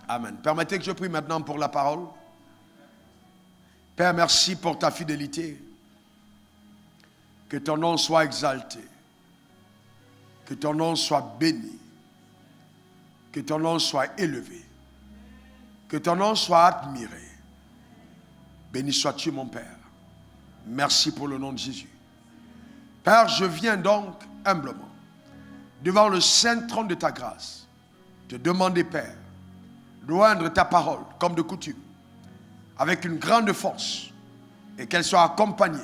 Amen. Permettez que je prie maintenant pour la parole. Père, merci pour ta fidélité. Que ton nom soit exalté. Que ton nom soit béni. Que ton nom soit élevé. Que ton nom soit admiré. Béni sois-tu, mon Père. Merci pour le nom de Jésus. Père, je viens donc humblement devant le saint trône de ta grâce te demander, Père, d'oindre ta parole comme de coutume avec une grande force et qu'elle soit accompagnée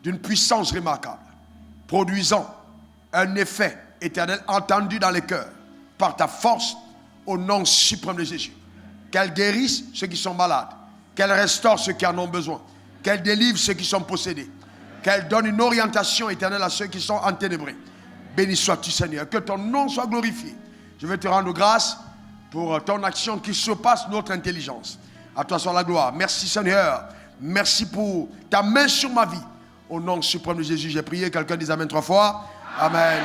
d'une puissance remarquable, produisant un effet éternel entendu dans les cœurs par ta force au nom suprême de Jésus. Qu'elle guérisse ceux qui sont malades, qu'elle restaure ceux qui en ont besoin, qu'elle délivre ceux qui sont possédés, qu'elle donne une orientation éternelle à ceux qui sont enténébrés. Béni sois-tu, Seigneur, que ton nom soit glorifié. Je veux te rendre grâce pour ton action qui surpasse notre intelligence. À toi soit la gloire. Merci, Seigneur. Merci pour ta main sur ma vie. Au nom suprême de Jésus, j'ai prié. Quelqu'un dise Amen 3 fois. Amen.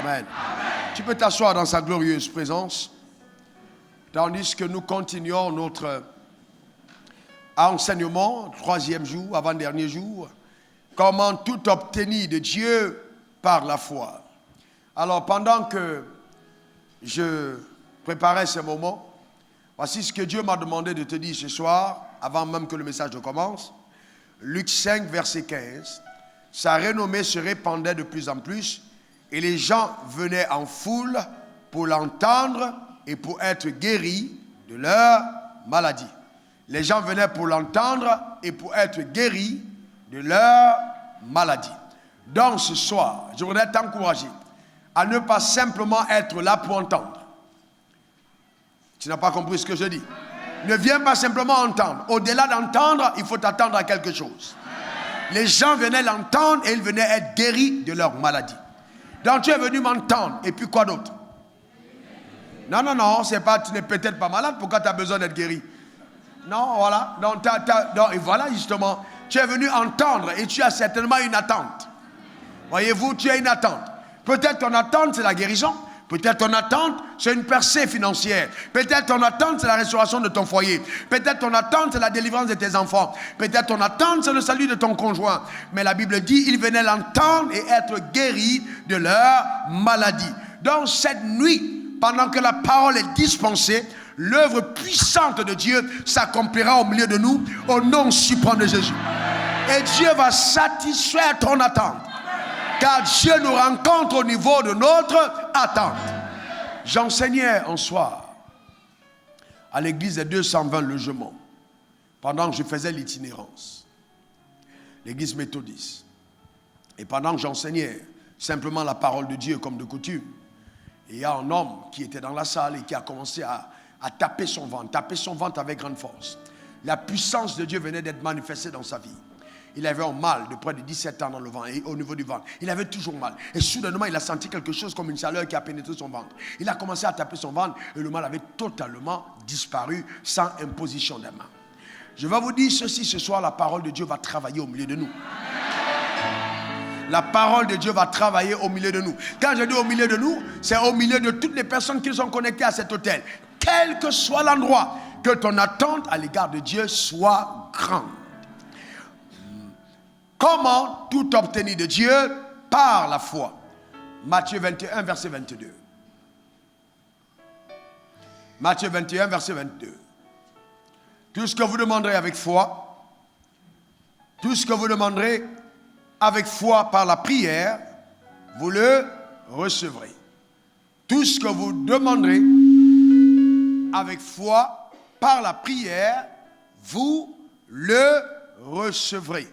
Amen. Amen. Tu peux t'asseoir dans sa glorieuse présence. Tandis que nous continuons notre enseignement, 3e jour, avant-dernier jour. Comment tout obtenir de Dieu par la foi. Alors, pendant que je préparais ce moment, voici ce que Dieu m'a demandé de te dire ce soir, avant même que le message ne commence. Luc 5, verset 15. Sa renommée se répandait de plus en plus et les gens venaient en foule pour l'entendre et pour être guéris de leur maladie. Les gens venaient pour l'entendre et pour être guéris de leur maladie. Donc ce soir, je voudrais t'encourager à ne pas simplement être là pour entendre. Tu n'as pas compris ce que je dis. Ne viens pas simplement entendre. Au-delà d'entendre, il faut t'attendre à quelque chose. Les gens venaient l'entendre et ils venaient être guéris de leur maladie. Donc tu es venu m'entendre. Et puis quoi d'autre? Non, c'est pas, tu n'es peut-être pas malade. Pourquoi tu as besoin d'être guéri? Non, voilà. Donc, et voilà justement. Tu es venu entendre et tu as certainement une attente. Voyez-vous, tu as une attente. Peut-être ton attente, c'est la guérison. Peut-être ton attente, c'est une percée financière. Peut-être ton attente, c'est la restauration de ton foyer. Peut-être ton attente, c'est la délivrance de tes enfants. Peut-être ton attente, c'est le salut de ton conjoint. Mais la Bible dit, ils venaient l'entendre et être guéris de leur maladie. Donc cette nuit, pendant que la parole est dispensée, l'œuvre puissante de Dieu s'accomplira au milieu de nous, au nom suprême de Jésus. Et Dieu va satisfaire ton attente. Car Dieu nous rencontre au niveau de notre attente. J'enseignais un soir à l'église des 220 logements pendant que je faisais l'itinérance. L'église méthodiste. Et pendant que j'enseignais simplement la parole de Dieu comme de coutume, il y a un homme qui était dans la salle et qui a commencé à taper son ventre avec grande force. La puissance de Dieu venait d'être manifestée dans sa vie. Il avait un mal de près de 17 ans dans le ventre et au niveau du ventre. Il avait toujours mal. Et soudainement, il a senti quelque chose comme une chaleur qui a pénétré son ventre. Il a commencé à taper son ventre et le mal avait totalement disparu sans imposition des mains. Je vais vous dire ceci ce soir, la parole de Dieu va travailler au milieu de nous. La parole de Dieu va travailler au milieu de nous. Quand je dis au milieu de nous, c'est au milieu de toutes les personnes qui sont connectées à cet hôtel. Quel que soit l'endroit, que ton attente à l'égard de Dieu soit grande. Comment tout obtenir de Dieu? Par la foi. Matthieu 21, verset 22. Matthieu 21, verset 22. Tout ce que vous demanderez avec foi, tout ce que vous demanderez avec foi par la prière, vous le recevrez. Tout ce que vous demanderez avec foi par la prière, vous le recevrez.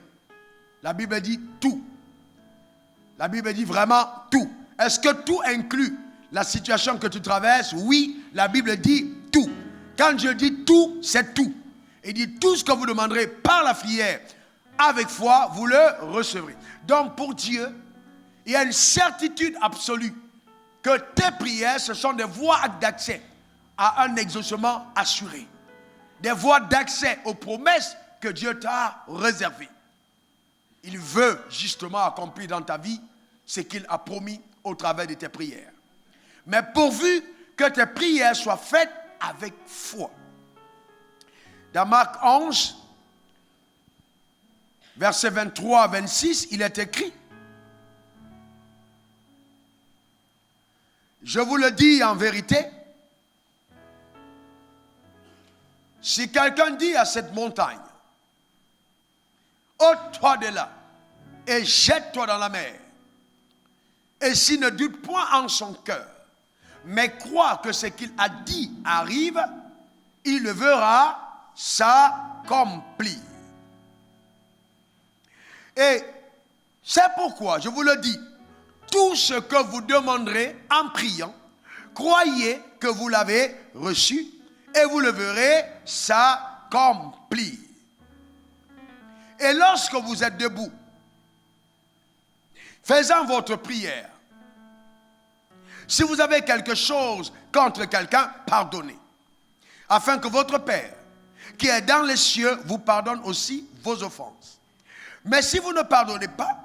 La Bible dit tout. La Bible dit vraiment tout. Est-ce que tout inclut la situation que tu traverses? Oui, la Bible dit tout. Quand je dis tout, c'est tout. Il dit tout ce que vous demanderez par la prière, avec foi, vous le recevrez. Donc pour Dieu, il y a une certitude absolue que tes prières, ce sont des voies d'accès à un exaucement assuré. Des voies d'accès aux promesses que Dieu t'a réservées. Il veut justement accomplir dans ta vie ce qu'il a promis au travers de tes prières. Mais pourvu que tes prières soient faites avec foi. Dans Marc 11, versets 23 à 26, il est écrit: je vous le dis en vérité, si quelqu'un dit à cette montagne, ôte-toi de là et jette-toi dans la mer, et s'il ne doute point en son cœur, mais croit que ce qu'il a dit arrive, il le verra s'accomplir. Et c'est pourquoi, je vous le dis, tout ce que vous demanderez en priant, croyez que vous l'avez reçu et vous le verrez s'accomplir. Et lorsque vous êtes debout, faisant votre prière, si vous avez quelque chose contre quelqu'un, pardonnez, afin que votre Père, qui est dans les cieux, vous pardonne aussi vos offenses. Mais si vous ne pardonnez pas,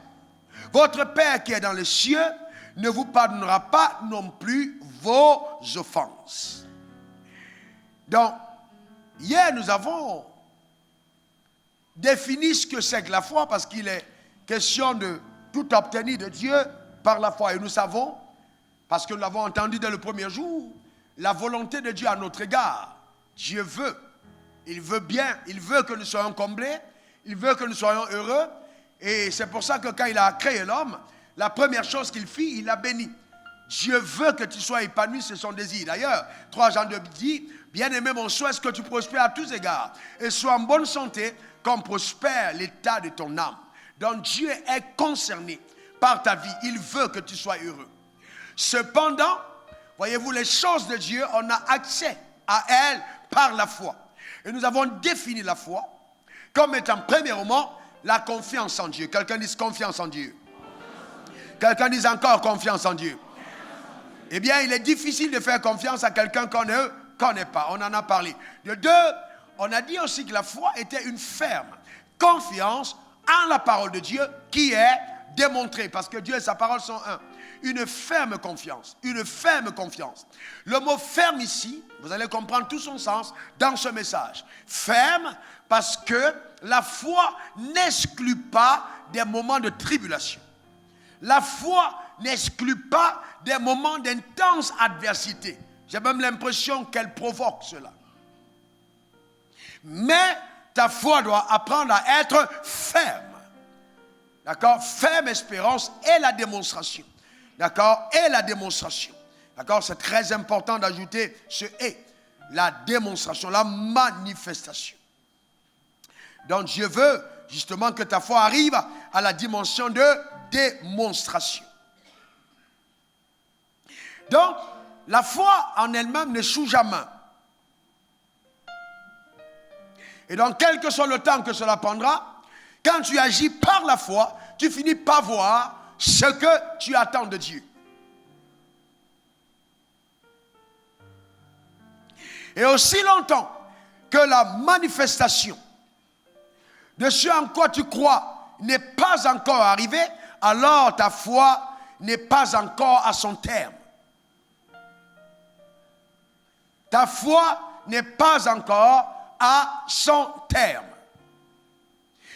votre Père qui est dans les cieux ne vous pardonnera pas non plus vos offenses. Donc, hier nous avons défini ce que c'est que la foi, parce qu'il est question de tout obtenir de Dieu par la foi. Et nous savons, parce que nous l'avons entendu dès le premier jour, la volonté de Dieu à notre égard. Dieu veut, il veut bien, il veut que nous soyons comblés, il veut que nous soyons heureux. Et c'est pour ça que quand il a créé l'homme, la première chose qu'il fit, il l'a béni. Dieu veut que tu sois épanoui, c'est son désir. D'ailleurs, 3 Jean 2 dit, bien-aimé, mon souhait est que tu prospères à tous égards et sois en bonne santé comme prospère l'état de ton âme. Donc Dieu est concerné par ta vie. Il veut que tu sois heureux. Cependant, voyez-vous, les choses de Dieu, on a accès à elles par la foi. Et nous avons défini la foi comme étant, premièrement, la confiance en Dieu. Quelqu'un dise confiance en Dieu. Quelqu'un dise encore confiance en Dieu. Eh bien, il est difficile de faire confiance à quelqu'un qu'on ne connaît pas. On en a parlé. De deux, on a dit aussi que la foi était une ferme confiance en la parole de Dieu qui est démontrée. Parce que Dieu et sa parole sont un. Une ferme confiance. Une ferme confiance. Le mot ferme ici, vous allez comprendre tout son sens dans ce message. Ferme parce que la foi n'exclut pas des moments de tribulation. La foi n'exclut pas des moments d'intense adversité. J'ai même l'impression qu'elle provoque cela. Mais ta foi doit apprendre à être ferme. D'accord? Ferme espérance et la démonstration. D'accord? Et la démonstration. D'accord? C'est très important d'ajouter ce « et ». La démonstration, la manifestation. Donc Dieu veut justement que ta foi arrive à la dimension de démonstration. Donc, la foi en elle-même n'échoue jamais. Et donc, quel que soit le temps que cela prendra, quand tu agis par la foi, tu finis par voir ce que tu attends de Dieu. Et aussi longtemps que la manifestation de ce en quoi tu crois n'est pas encore arrivée, alors ta foi n'est pas encore à son terme. Ta foi n'est pas encore à son terme.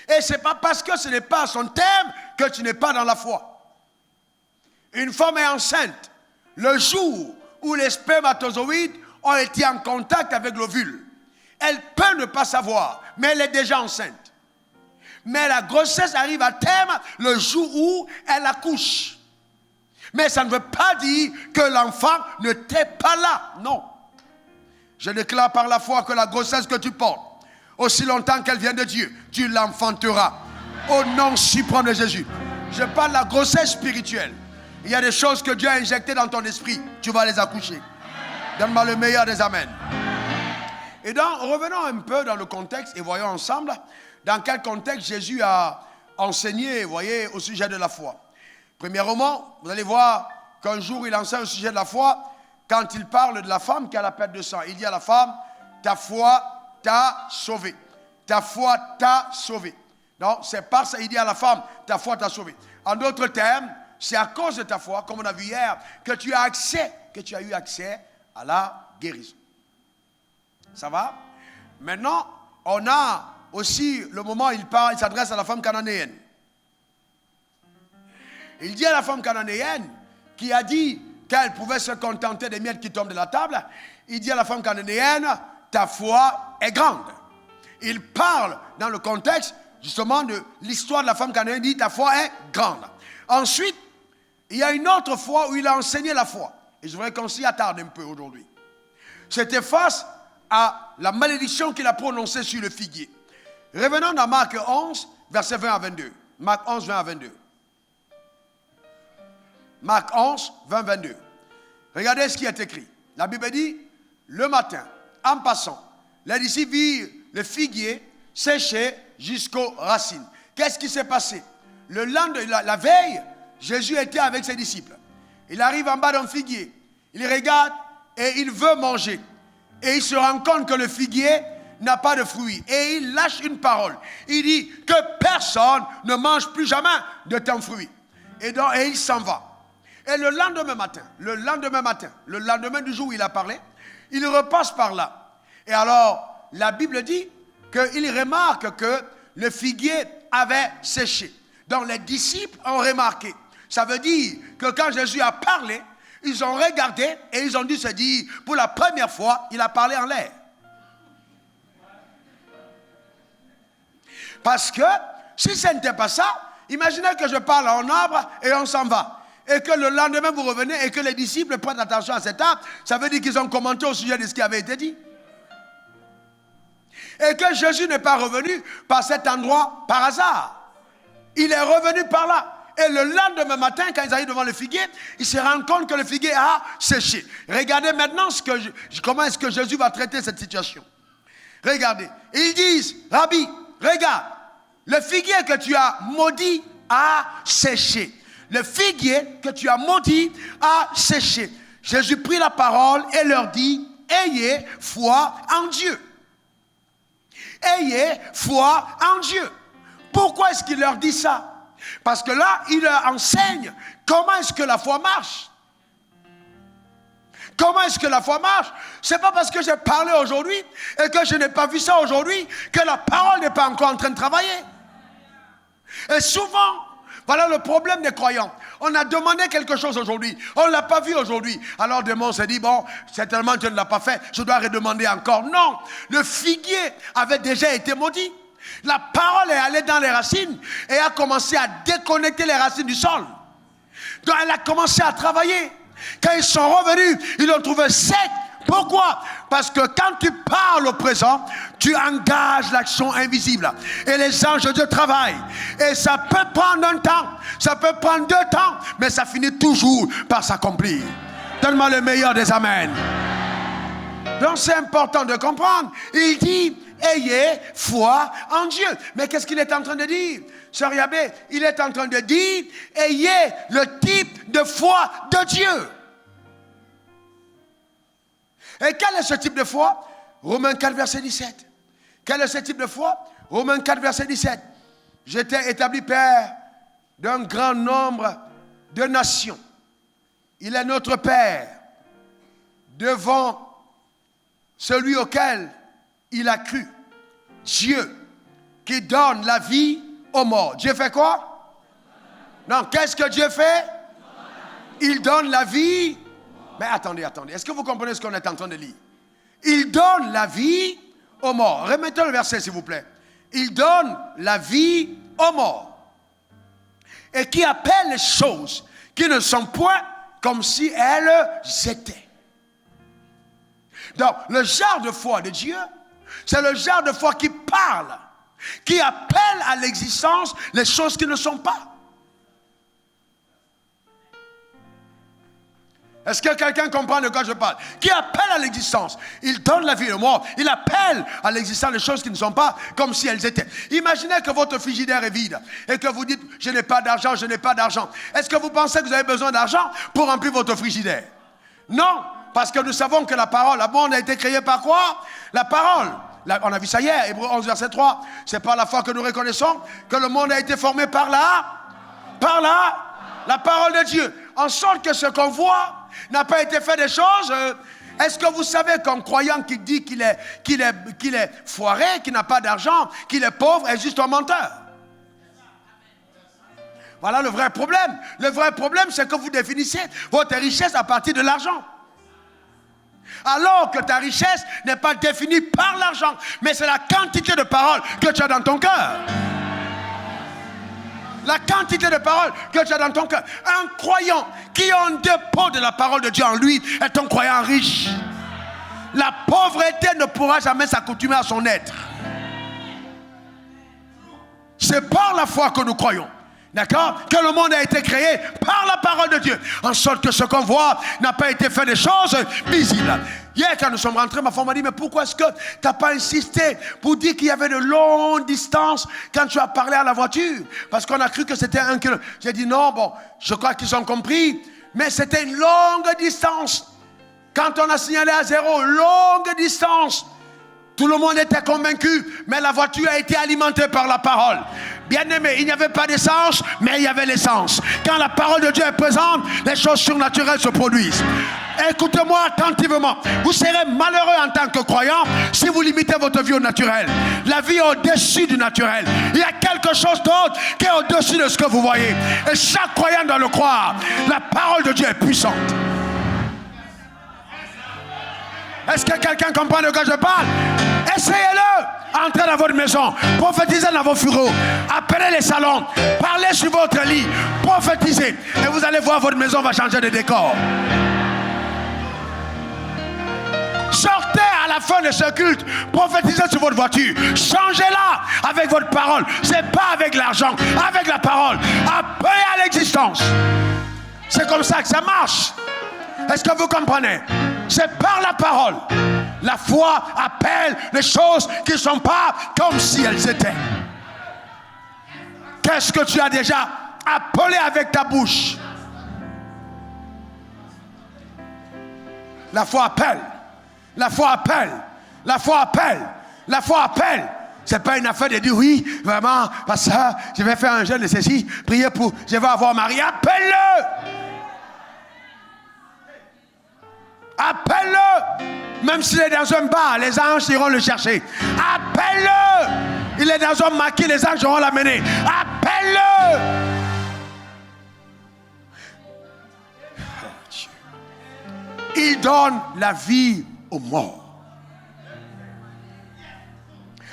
Et ce n'est pas parce que ce n'est pas à son terme que tu n'es pas dans la foi. Une femme est enceinte le jour où les spermatozoïdes ont été en contact avec l'ovule. Elle peut ne pas savoir, mais elle est déjà enceinte. Mais la grossesse arrive à terme le jour où elle accouche. Mais ça ne veut pas dire que l'enfant ne t'est pas là. Non. Je déclare par la foi que la grossesse que tu portes, aussi longtemps qu'elle vient de Dieu, tu l'enfanteras. Au nom suprême de Jésus. Je parle de la grossesse spirituelle. Il y a des choses que Dieu a injectées dans ton esprit. Tu vas les accoucher. Donne-moi le meilleur des amens. Et donc, revenons un peu dans le contexte et voyons ensemble dans quel contexte Jésus a enseigné, vous voyez, au sujet de la foi. Premièrement, vous allez voir qu'un jour, il enseigne au sujet de la foi quand il parle de la femme qui a la perte de sang. Il dit à la femme, ta foi t'a sauvé. Ta foi t'a sauvé. Non, c'est par ça, il dit à la femme, ta foi t'a sauvé. En d'autres termes, c'est à cause de ta foi, comme on a vu hier, que tu as eu accès à la guérison. Ça va? Maintenant, on a aussi le moment où il s'adresse à la femme cananéenne. Il dit à la femme cananéenne qui a dit qu'elle pouvait se contenter des miettes qui tombent de la table. Il dit à la femme cananéenne, ta foi est grande. Il parle dans le contexte justement de l'histoire de la femme cananéenne. Il dit, ta foi est grande. Ensuite, il y a une autre fois où il a enseigné la foi. Et je voudrais qu'on s'y attarde un peu aujourd'hui. C'était face à la malédiction qu'il a prononcée sur le figuier. Revenons dans Marc 11, versets 20 à 22. Marc 11, 20 à 22. Marc 11, 20, 22. Regardez ce qui est écrit. La Bible dit, le matin, en passant, les disciples virent le figuier séché jusqu'aux racines. Qu'est-ce qui s'est passé? Le lendemain, la veille, Jésus était avec ses disciples. Il arrive en bas d'un figuier. Il regarde et il veut manger. Et il se rend compte que le figuier n'a pas de fruits. Et il lâche une parole. Il dit que personne ne mange plus jamais de ton fruit. Et il s'en va. Et le lendemain matin, le lendemain du jour où il a parlé, il repasse par là. Et alors, la Bible dit qu'il remarque que le figuier avait séché. Donc les disciples ont remarqué. Ça veut dire que quand Jésus a parlé, ils ont regardé et ils ont dû se dire, pour la première fois, il a parlé en l'air. Parce que, si ce n'était pas ça, imaginez que je parle en arbre et on s'en va. Et que le lendemain vous revenez et que les disciples prennent attention à cet arbre, ça veut dire qu'ils ont commenté au sujet de ce qui avait été dit. Et que Jésus n'est pas revenu par cet endroit par hasard. Il est revenu par là. Et le lendemain matin, quand ils arrivent devant le figuier, ils se rendent compte que le figuier a séché. Regardez maintenant comment est-ce que Jésus va traiter cette situation. Regardez. Ils disent, Rabbi, regarde, le figuier que tu as maudit a séché. Le figuier que tu as maudit a séché. Jésus prit la parole et leur dit, ayez foi en Dieu. Ayez foi en Dieu. Pourquoi est-ce qu'il leur dit ça? Parce que là, il leur enseigne comment est-ce que la foi marche. Comment est-ce que la foi marche? Ce n'est pas parce que j'ai parlé aujourd'hui et que je n'ai pas vu ça aujourd'hui que la parole n'est pas encore en train de travailler. Et souvent, voilà le problème des croyants. On a demandé quelque chose aujourd'hui. On ne l'a pas vu aujourd'hui. Alors demain on s'est dit, bon, certainement Dieu ne l'a pas fait. Je dois redemander encore. Non, le figuier avait déjà été maudit. La parole est allée dans les racines et a commencé à déconnecter les racines du sol. Donc elle a commencé à travailler. Quand ils sont revenus, ils l'ont trouvé sec. Pourquoi? Parce que quand tu parles au présent, tu engages l'action invisible. Et les anges de Dieu travaillent. Et ça peut prendre un temps, ça peut prendre 2 temps, mais ça finit toujours par s'accomplir. Donne-moi le meilleur des amens. Donc c'est important de comprendre. Il dit, ayez foi en Dieu. Mais qu'est-ce qu'il est en train de dire? Sœur Yabé, il est en train de dire, ayez le type de foi de Dieu. Et quel est ce type de foi? Romains 4, verset 17. Quel est ce type de foi? Romains 4, verset 17. J'étais établi père d'un grand nombre de nations. Il est notre Père devant celui auquel il a cru. Dieu qui donne la vie aux morts. Dieu fait quoi? Non, qu'est-ce que Dieu fait? Il donne la vie. Mais attendez. Est-ce que vous comprenez ce qu'on est en train de lire? Il donne la vie aux morts. Remettez le verset, s'il vous plaît. Il donne la vie aux morts. Et qui appelle les choses qui ne sont point comme si elles étaient. Donc, le genre de foi de Dieu, c'est le genre de foi qui parle, qui appelle à l'existence les choses qui ne sont pas. Est-ce que quelqu'un comprend de quoi je parle? Qui appelle à l'existence. Il donne la vie aux morts. Il appelle à l'existence les choses qui ne sont pas comme si elles étaient. Imaginez que votre frigidaire est vide et que vous dites, je n'ai pas d'argent, je n'ai pas d'argent. Est-ce que vous pensez que vous avez besoin d'argent pour remplir votre frigidaire? Non, parce que nous savons que la parole, le monde a été créé par quoi? La parole. On a vu ça hier, Hébreux 11, verset 3. C'est par la foi que nous reconnaissons que le monde a été formé par la parole de Dieu. En sorte que ce qu'on voit n'a pas été fait des choses Est-ce que vous savez qu'un croyant qui dit qu'il est foiré, qu'il n'a pas d'argent, qu'il est pauvre, est juste un menteur? Voilà le vrai problème. Le vrai problème, c'est que vous définissez votre richesse à partir de l'argent. Alors que ta richesse n'est pas définie par l'argent, mais c'est la quantité de paroles que tu as dans ton cœur. La quantité de paroles que tu as dans ton cœur. Un croyant qui a un dépôt de la parole de Dieu en lui est un croyant riche. La pauvreté ne pourra jamais s'accoutumer à son être. C'est par la foi que nous croyons. D'accord? Que le monde a été créé par la parole de Dieu. En sorte que ce qu'on voit n'a pas été fait des choses visibles. Hier, quand nous sommes rentrés, ma femme m'a dit, mais pourquoi est-ce que tu n'as pas insisté pour dire qu'il y avait de longues distances quand tu as parlé à la voiture? Parce qu'on a cru que c'était 1 kilomètre. J'ai dit non, bon, je crois qu'ils ont compris. Mais c'était une longue distance. Quand on a signalé à 0, longue distance. Tout le monde était convaincu, mais la voiture a été alimentée par la parole. Bien aimé, il n'y avait pas d'essence, mais il y avait l'essence. Quand la parole de Dieu est présente, les choses surnaturelles se produisent. Écoutez-moi attentivement. Vous serez malheureux en tant que croyant si vous limitez votre vie au naturel. La vie est au-dessus du naturel. Il y a quelque chose d'autre qui est au-dessus de ce que vous voyez. Et chaque croyant doit le croire. La parole de Dieu est puissante. Est-ce que quelqu'un comprend de quoi je parle? Essayez-le. Entrez dans votre maison. Prophétisez dans vos fourreaux. Appelez les salons. Parlez sur votre lit. Prophétisez. Et vous allez voir, votre maison va changer de décor. Sortez à la fin de ce culte. Prophétisez sur votre voiture. Changez-la avec votre parole. C'est pas avec l'argent. Avec la parole. Appelez à l'existence. C'est comme ça que ça marche. Est-ce que vous comprenez? C'est par la parole. La foi appelle les choses qui ne sont pas comme si elles étaient. Qu'est-ce que tu as déjà appelé avec ta bouche? La foi appelle. La foi appelle. La foi appelle. La foi appelle. Ce n'est pas une affaire de dire oui, vraiment, parce que je vais faire un jeûne de ceci, prier pour, je vais avoir Marie. Appelle-le. Appelle-le. Même s'il est dans un bar, les anges iront le chercher. Appelle-le. Il est dans un maquis, les anges iront l'amener. Appelle-le. Il donne la vie aux morts.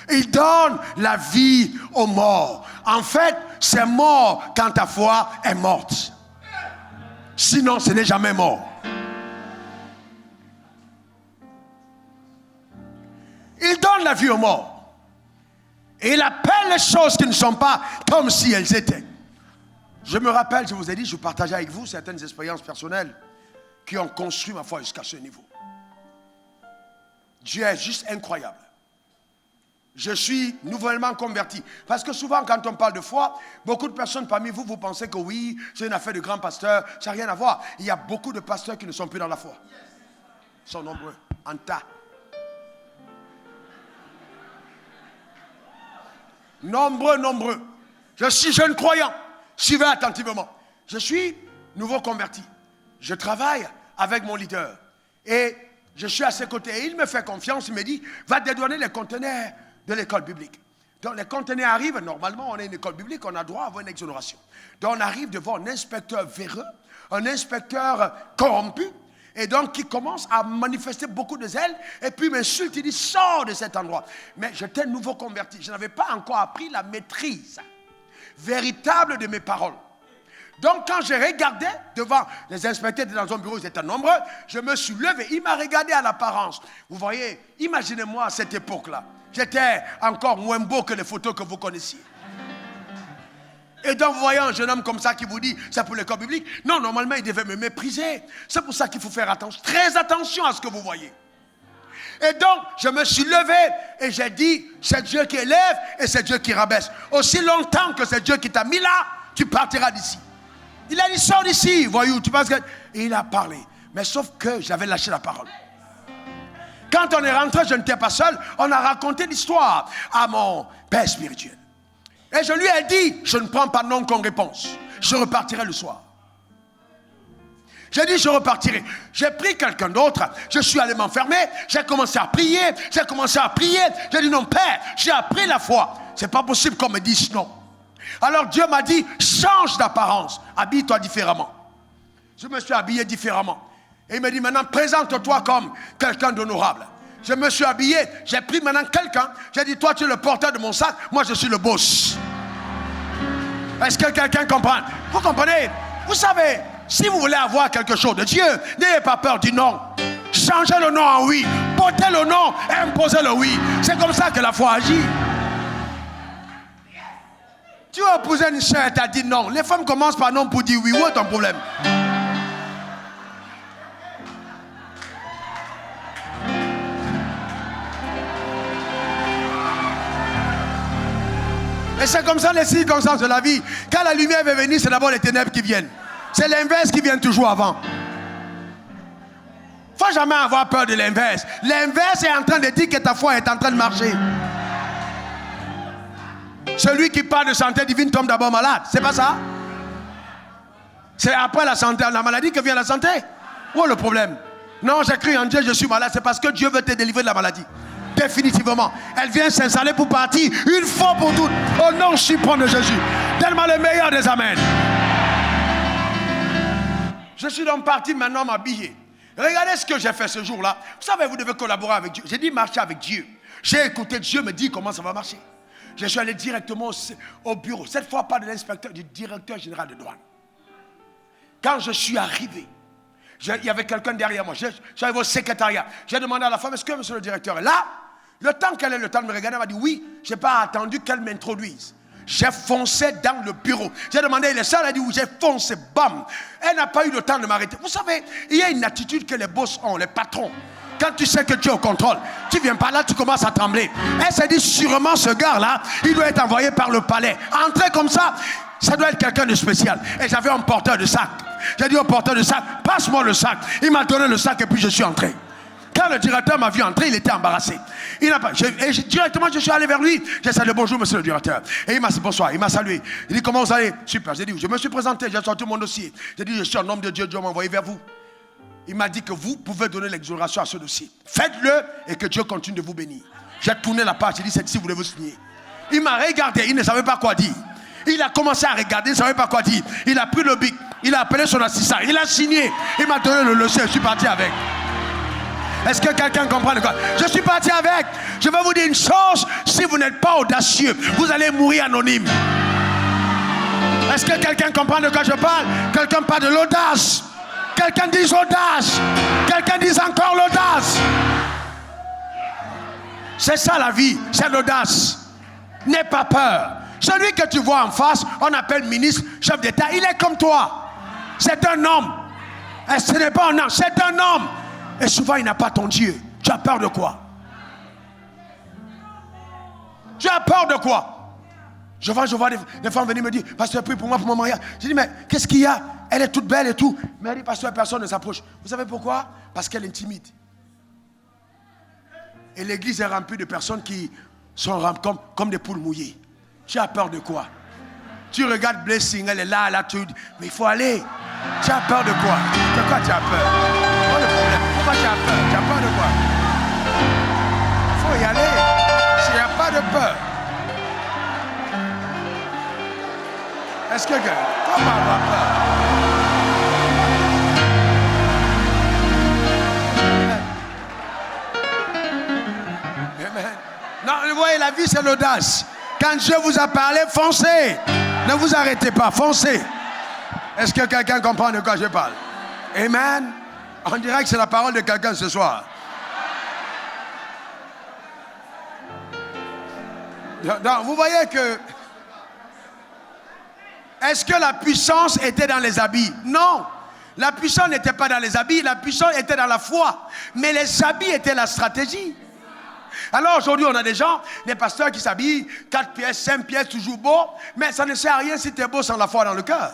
Il donne la vie aux morts. En fait, c'est mort quand ta foi est morte. Sinon, ce n'est jamais mort. Il donne la vie aux morts. Et il appelle les choses qui ne sont pas comme si elles étaient. Je me rappelle, je vous ai dit, je partageais avec vous certaines expériences personnelles qui ont construit ma foi jusqu'à ce niveau. Dieu est juste incroyable. Je suis nouvellement converti. Parce que souvent, quand on parle de foi, beaucoup de personnes parmi vous, vous pensez que oui, c'est une affaire de grands pasteurs. Ça n'a rien à voir. Il y a beaucoup de pasteurs qui ne sont plus dans la foi. Ils sont nombreux, en tas. Nombreux. Je suis jeune croyant. Suivez attentivement. Je suis nouveau converti. Je travaille avec mon leader. Et je suis à ses côtés. Et il me fait confiance. Il me dit, va dédouaner les conteneurs de l'école biblique. Donc les conteneurs arrivent. Normalement, on est une école biblique. On a droit à avoir une exonération. Donc on arrive devant un inspecteur véreux. Un inspecteur corrompu. Et donc, qui commence à manifester beaucoup de zèle. Et puis, il m'insulte, il dit, sors de cet endroit. Mais j'étais nouveau converti. Je n'avais pas encore appris la maîtrise véritable de mes paroles. Donc, quand j'ai regardé devant les inspecteurs dans un bureau, ils étaient nombreux, je me suis levé. Il m'a regardé à l'apparence. Vous voyez, imaginez-moi à cette époque-là. J'étais encore moins beau que les photos que vous connaissiez. Et donc, vous voyez un jeune homme comme ça qui vous dit, c'est pour l'école biblique. Non, normalement, il devait me mépriser. C'est pour ça qu'il faut faire attention, très attention à ce que vous voyez. Et donc, je me suis levé et j'ai dit, c'est Dieu qui élève et c'est Dieu qui rabaisse. Aussi longtemps que c'est Dieu qui t'a mis là, tu partiras d'ici. Il a dit, sors d'ici, voyou, tu penses que... Et il a parlé. Mais sauf que j'avais lâché la parole. Quand on est rentré, je n'étais pas seul. On a raconté l'histoire à mon père spirituel. Et je lui ai dit, je ne prends pas non comme réponse. Je repartirai le soir. J'ai dit, je repartirai. J'ai pris quelqu'un d'autre. Je suis allé m'enfermer. J'ai commencé à prier. J'ai dit, non, Père, j'ai appris la foi. C'est pas possible qu'on me dise non. Alors Dieu m'a dit, change d'apparence. Habille-toi différemment. Je me suis habillé différemment. Et il m'a dit, maintenant, présente-toi comme quelqu'un d'honorable. Je me suis habillé. J'ai pris maintenant quelqu'un. J'ai dit, toi, tu es le porteur de mon sac. Moi, je suis le boss. Est-ce que quelqu'un comprend? Vous comprenez? Vous savez, si vous voulez avoir quelque chose de Dieu, n'ayez pas peur du non. Changez le non en oui. Portez le non et imposez le oui. C'est comme ça que la foi agit. Tu as épousé une soeur et t'as dit non. Les femmes commencent par non pour dire oui. Où est ton problème? Et c'est comme ça les circonstances de la vie. Quand la lumière veut venir, c'est d'abord les ténèbres qui viennent. C'est l'inverse qui vient toujours avant. Il ne faut jamais avoir peur de l'inverse. L'inverse est en train de dire que ta foi est en train de marcher. Celui qui parle de santé divine tombe d'abord malade. C'est pas ça? C'est après la santé, la maladie que vient la santé. Où est le problème? Non, j'écris en Dieu, je suis malade. C'est parce que Dieu veut te délivrer de la maladie. Définitivement. Elle vient s'installer pour partir une fois pour toutes. Au nom suprême de Jésus. Donne-moi le meilleur des amens. Je suis donc parti maintenant m'habiller. Regardez ce que j'ai fait ce jour-là. Vous savez, vous devez collaborer avec Dieu. J'ai dit marcher avec Dieu. J'ai écouté Dieu me dire comment ça va marcher. Je suis allé directement au bureau. Cette fois, pas de l'inspecteur, du directeur général de douane. Quand je suis arrivé, il y avait quelqu'un derrière moi. Je suis arrivé au secrétariat. J'ai demandé à la femme, est-ce que monsieur le directeur est là? Le temps qu'elle ait le temps de me regarder, elle m'a dit oui. Je n'ai pas attendu qu'elle m'introduise. J'ai foncé dans le bureau. J'ai demandé, il est seul, elle a dit oui, j'ai foncé, bam. Elle n'a pas eu le temps de m'arrêter. Vous savez, il y a une attitude que les boss ont, les patrons. Quand tu sais que tu es au contrôle, tu viens pas là, tu commences à trembler. Elle s'est dit, sûrement ce gars-là, il doit être envoyé par le palais. Entrer comme ça doit être quelqu'un de spécial. Et j'avais un porteur de sac. J'ai dit au porteur de sac, passe-moi le sac. Il m'a donné le sac et puis je suis entré. Quand le directeur m'a vu entrer, il était embarrassé. Directement, je suis allé vers lui. J'ai salué, bonjour monsieur le directeur. Et il m'a dit bonsoir, il m'a salué. Il dit, comment vous allez? Super. J'ai dit, je me suis présenté, j'ai sorti mon dossier. J'ai dit, je suis un homme de Dieu, Dieu m'a envoyé vers vous. Il m'a dit que vous pouvez donner l'exonération à ce dossier. Faites-le et que Dieu continue de vous bénir. J'ai tourné la page, j'ai dit, c'est ici, vous devez signer. Il m'a regardé, il ne savait pas quoi dire. Il a commencé à regarder, il ne savait pas quoi dire. Il a pris le bic, il a appelé son assistant, il a signé. Il m'a donné le dossier, je suis parti avec. Est-ce que quelqu'un comprend de quoi? Je suis parti avec. Je vais vous dire une chose, si vous n'êtes pas audacieux, vous allez mourir anonyme. Est-ce que quelqu'un comprend de quoi je parle? Quelqu'un parle de l'audace. Quelqu'un dit audace. Quelqu'un dit encore l'audace. C'est ça la vie, c'est l'audace. N'aie pas peur. Celui que tu vois en face, on appelle ministre, chef d'État, il est comme toi. C'est un homme. Et ce n'est pas un homme, c'est un homme. Et souvent, il n'a pas ton Dieu. Tu as peur de quoi? Tu as peur de quoi? Je vois des femmes venir me dire, pasteur, prie pour moi, pour mon mariage. Je dis, mais qu'est-ce qu'il y a? Elle est toute belle et tout. Mais elle dit, pasteur, personne ne s'approche. Vous savez pourquoi? Parce qu'elle est timide. Et l'église est remplie de personnes qui sont comme des poules mouillées. Tu as peur de quoi? Tu regardes Blessing, elle est là, tu dis, mais il faut aller. Tu as peur de quoi? De quoi tu as peur? Pas le problème. Pourquoi tu as peur? Tu as peur de quoi? Il faut y aller. S'il n'y a pas de peur. Est-ce que comment avoir peur? Amen. Non, vous voyez, la vie c'est l'audace. Quand Dieu vous a parlé, foncez. Ne vous arrêtez pas, foncez. Est-ce que quelqu'un comprend de quoi je parle? Amen. On dirait que c'est la parole de quelqu'un ce soir. Donc, vous voyez que... Est-ce que la puissance était dans les habits? Non. La puissance n'était pas dans les habits, la puissance était dans la foi. Mais les habits étaient la stratégie. Alors aujourd'hui, on a des gens, des pasteurs qui s'habillent 4 pièces, 5 pièces, toujours beau. Mais ça ne sert à rien si tu es beau sans la foi dans le cœur.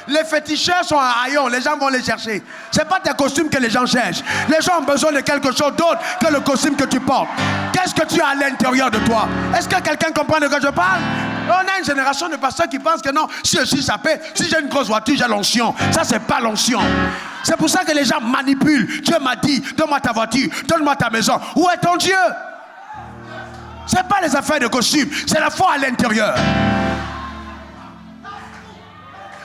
Les féticheurs sont à haillons, les gens vont les chercher. Ce n'est pas tes costumes que les gens cherchent. Les gens ont besoin de quelque chose d'autre que le costume que tu portes. Qu'est-ce que tu as à l'intérieur de toi? Est-ce que quelqu'un comprend de quoi je parle? On a une génération de pasteurs qui pensent que non, si je suis sapé, si j'ai une grosse voiture, j'ai l'onction. Ça, c'est pas l'onction. C'est pour ça que les gens manipulent. Dieu m'a dit, donne-moi ta voiture, donne-moi ta maison. Où est ton Dieu? Ce n'est pas les affaires de costume, c'est la foi à l'intérieur.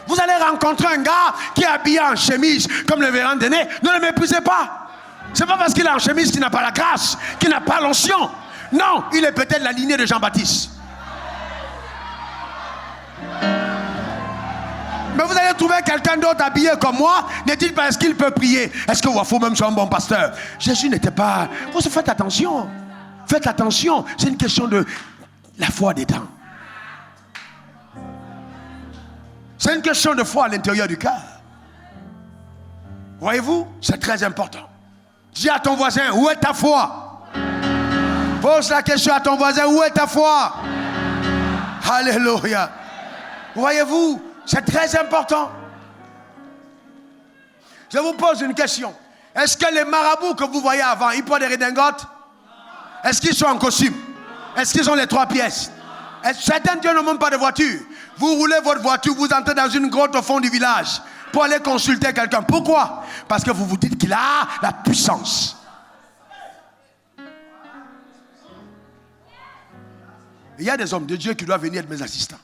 Vous allez rencontrer un gars qui est habillé en chemise comme le véran Dené, ne le méprisez pas. Ce n'est pas parce qu'il est en chemise qu'il n'a pas la grâce, qu'il n'a pas l'onction. Non, il est peut-être la lignée de Jean-Baptiste. Mais vous allez trouver quelqu'un d'autre habillé comme moi, ne dites pas est-ce qu'il peut prier. Est-ce que Wafo même soit un bon pasteur? Jésus n'était pas... Vous faites attention. Faites attention. C'est une question de la foi des temps. C'est une question de foi à l'intérieur du cœur. Voyez-vous, c'est très important. Dis à ton voisin, où est ta foi? Pose la question à ton voisin, où est ta foi? Alléluia. Voyez-vous, c'est très important. Je vous pose une question. Est-ce que les marabouts que vous voyez avant, ils portent des redingotes? Est-ce qu'ils sont en costume? Est-ce qu'ils ont les 3 pièces? Certains dieux n'ont même pas de voiture. Vous roulez votre voiture, vous entrez dans une grotte au fond du village pour aller consulter quelqu'un. Pourquoi? Parce que vous vous dites qu'il a la puissance. Il y a des hommes de Dieu qui doivent venir être mes assistants.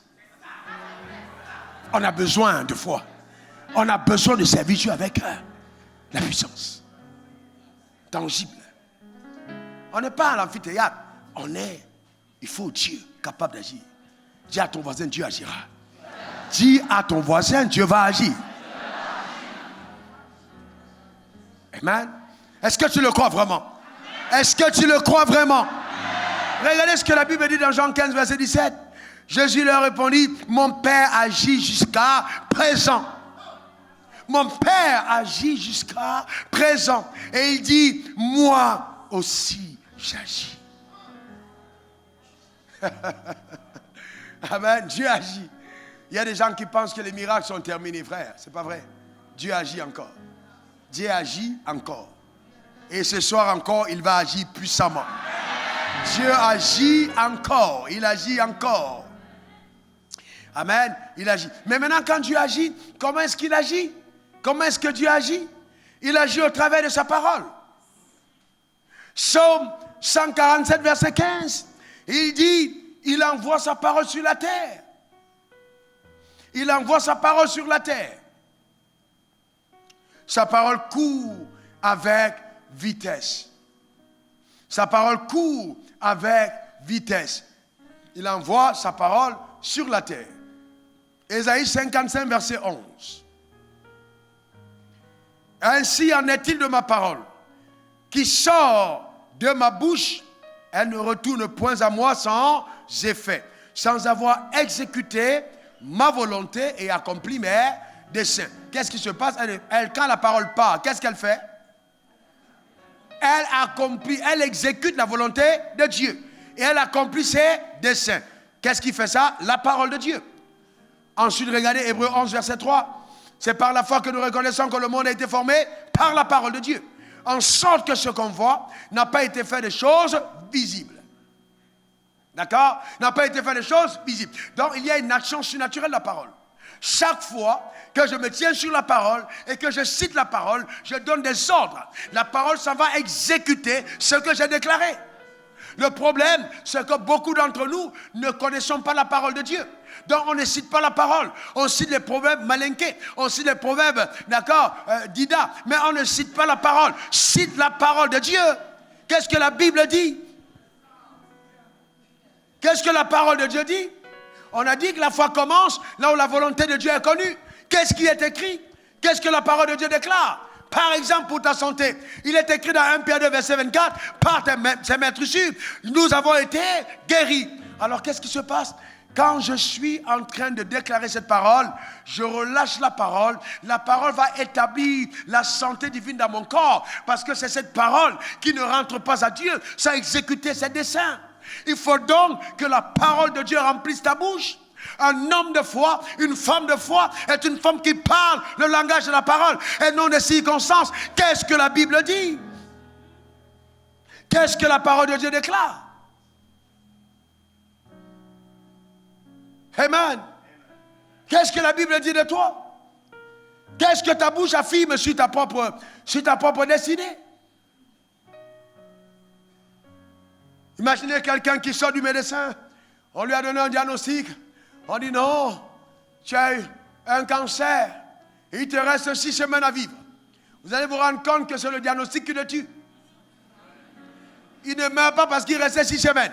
On a besoin de foi. On a besoin de servir Dieu avec la puissance. Tangible. On n'est pas à l'amphithéâtre. Il faut Dieu capable d'agir. Dis à ton voisin, Dieu agira. Dis à ton voisin, Dieu va agir. Amen. Est-ce que tu le crois vraiment? Est-ce que tu le crois vraiment? Regardez ce que la Bible dit dans Jean 15, verset 17. Jésus leur répondit, mon Père agit jusqu'à présent. Mon Père agit jusqu'à présent. Et il dit, moi aussi j'agis. Amen. Dieu agit. Il y a des gens qui pensent que les miracles sont terminés, frère. C'est pas vrai. Dieu agit encore. Dieu agit encore. Et ce soir encore, il va agir puissamment. Dieu agit encore. Il agit encore. Amen. Il agit. Mais maintenant, quand Dieu agit, comment est-ce qu'il agit? Comment est-ce que Dieu agit? Il agit au travers de sa parole. Psaume 147, verset 15. Il dit, il envoie sa parole sur la terre. Il envoie sa parole sur la terre. Sa parole court avec vitesse. Sa parole court avec vitesse. Il envoie sa parole sur la terre. Ésaïe 55, verset 11. Ainsi en est-il de ma parole, qui sort de ma bouche, elle ne retourne point à moi sans effet, sans avoir exécuté ma volonté et accompli mes desseins. Qu'est-ce qui se passe? Quand la parole part, qu'est-ce qu'elle fait? Elle accomplit, elle exécute la volonté de Dieu. Et elle accomplit ses desseins. Qu'est-ce qui fait ça? La parole de Dieu. Ensuite, regardez Hébreux 11, verset 3. C'est par la foi que nous reconnaissons que le monde a été formé par la parole de Dieu. En sorte que ce qu'on voit n'a pas été fait de choses visibles. D'accord? N'a pas été fait de choses visibles. Donc, il y a une action surnaturelle de la parole. Chaque fois que je me tiens sur la parole et que je cite la parole, je donne des ordres. La parole, ça va exécuter ce que j'ai déclaré. Le problème, c'est que beaucoup d'entre nous ne connaissons pas la parole de Dieu. Donc, on ne cite pas la parole. On cite les proverbes malinqués. On cite les proverbes, d'accord, d'Ida. Mais on ne cite pas la parole. Cite la parole de Dieu. Qu'est-ce que la Bible dit? Qu'est-ce que la parole de Dieu dit? On a dit que la foi commence là où la volonté de Dieu est connue. Qu'est-ce qui est écrit? Qu'est-ce que la parole de Dieu déclare? Par exemple, pour ta santé, il est écrit dans 1 Pierre 2, verset 24, par ses maîtresses, nous avons été guéris. Alors, qu'est-ce qui se passe? Quand je suis en train de déclarer cette parole, je relâche la parole va établir la santé divine dans mon corps, parce que c'est cette parole qui ne rentre pas à Dieu, ça a exécuté ses desseins. Il faut donc que la parole de Dieu remplisse ta bouche. Un homme de foi, une femme de foi est une femme qui parle le langage de la parole et non des circonstances. Qu'est-ce que la Bible dit? Qu'est-ce que la parole de Dieu déclare? Amen. Qu'est-ce que la Bible dit de toi? Qu'est-ce que ta bouche affirme sur ta propre destinée? Imaginez quelqu'un qui sort du médecin. On lui a donné un diagnostic. On dit non, tu as eu un cancer. Et il te reste 6 semaines à vivre. Vous allez vous rendre compte que c'est le diagnostic qui le tue. Il ne meurt pas parce qu'il restait 6 semaines.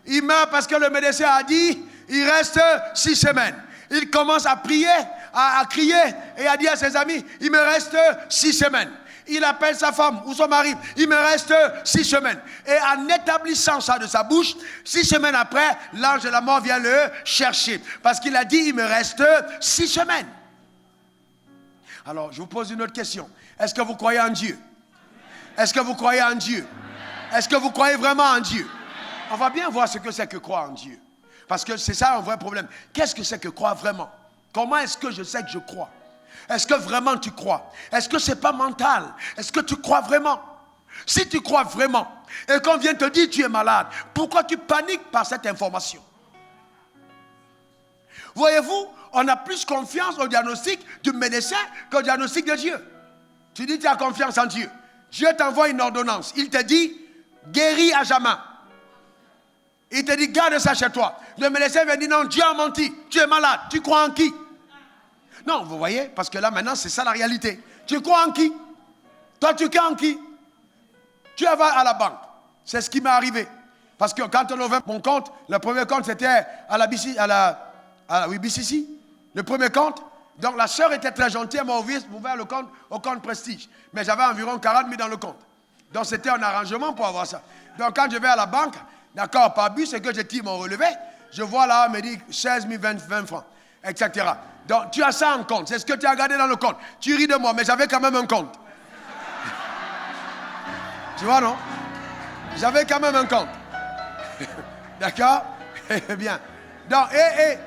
Il meurt parce que le médecin a dit, il reste 6 semaines. Il commence à prier, à crier et à dire à ses amis, il me reste 6 semaines. Il appelle sa femme ou son mari, il me reste 6 semaines. Et en établissant ça de sa bouche, 6 semaines après, l'ange de la mort vient le chercher. Parce qu'il a dit, il me reste 6 semaines. Alors, je vous pose une autre question. Est-ce que vous croyez en Dieu? Est-ce que vous croyez en Dieu? Est-ce que vous croyez vraiment en Dieu? On va bien voir ce que c'est que croire en Dieu. Parce que c'est ça un vrai problème. Qu'est-ce que c'est que croire vraiment? Comment est-ce que je sais que je crois? Est-ce que vraiment tu crois? Est-ce que ce n'est pas mental? Est-ce que tu crois vraiment? Si tu crois vraiment et qu'on vient te dire tu es malade, pourquoi tu paniques par cette information? Voyez-vous, on a plus confiance au diagnostic du médecin qu'au diagnostic de Dieu. Tu dis tu as confiance en Dieu. Dieu t'envoie une ordonnance. Il te dit guéris à jamais. Il te dit garde ça chez toi. Le médecin vient dire non, Dieu a menti. Tu es malade. Tu crois en qui? Non, vous voyez, parce que là maintenant c'est ça la réalité. Tu crois en qui? Toi tu crois en qui? Tu vas à la banque. C'est ce qui m'est arrivé. Parce que quand on ouvrait mon compte, le premier compte c'était à la BCC. Le premier compte. Donc la sœur était très gentille, elle m'a ouvert le compte au compte Prestige. Mais j'avais environ 40 000 dans le compte. Donc c'était un arrangement pour avoir ça. Donc quand je vais à la banque, d'accord, par but, c'est que je tire mon relevé. Je vois là, on me dit 16 000, 20 francs, etc. Donc tu as ça en compte, c'est ce que tu as gardé dans le compte. Tu ris de moi, mais j'avais quand même un compte. Tu vois, non? J'avais quand même un compte. D'accord? Eh bien. Donc,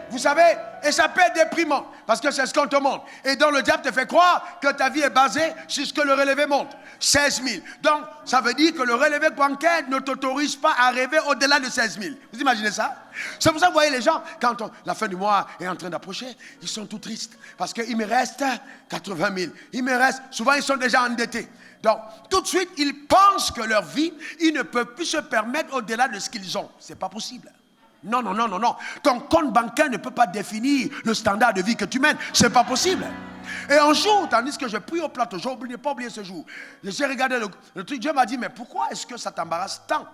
vous savez, et ça peut être déprimant, parce que c'est ce qu'on te montre. Et donc le diable te fait croire que ta vie est basée sur ce que le relevé montre. 16 000. Donc, ça veut dire que le relevé bancaire ne t'autorise pas à rêver au-delà de 16 000. Vous imaginez ça? C'est pour ça que vous voyez les gens, quand la fin du mois est en train d'approcher, ils sont tout tristes. Parce qu'il me reste 80 000. Il me reste, souvent ils sont déjà endettés. Donc, tout de suite, ils pensent que leur vie, ils ne peuvent plus se permettre au-delà de ce qu'ils ont. Ce n'est pas possible. Non, non, non, non, non. Ton compte bancaire ne peut pas définir le standard de vie que tu mènes. Ce n'est pas possible. Et un jour, tandis que je prie au plateau, je n'ai pas oublié ce jour. J'ai regardé le truc, Dieu m'a dit, mais pourquoi est-ce que ça t'embarrasse tant?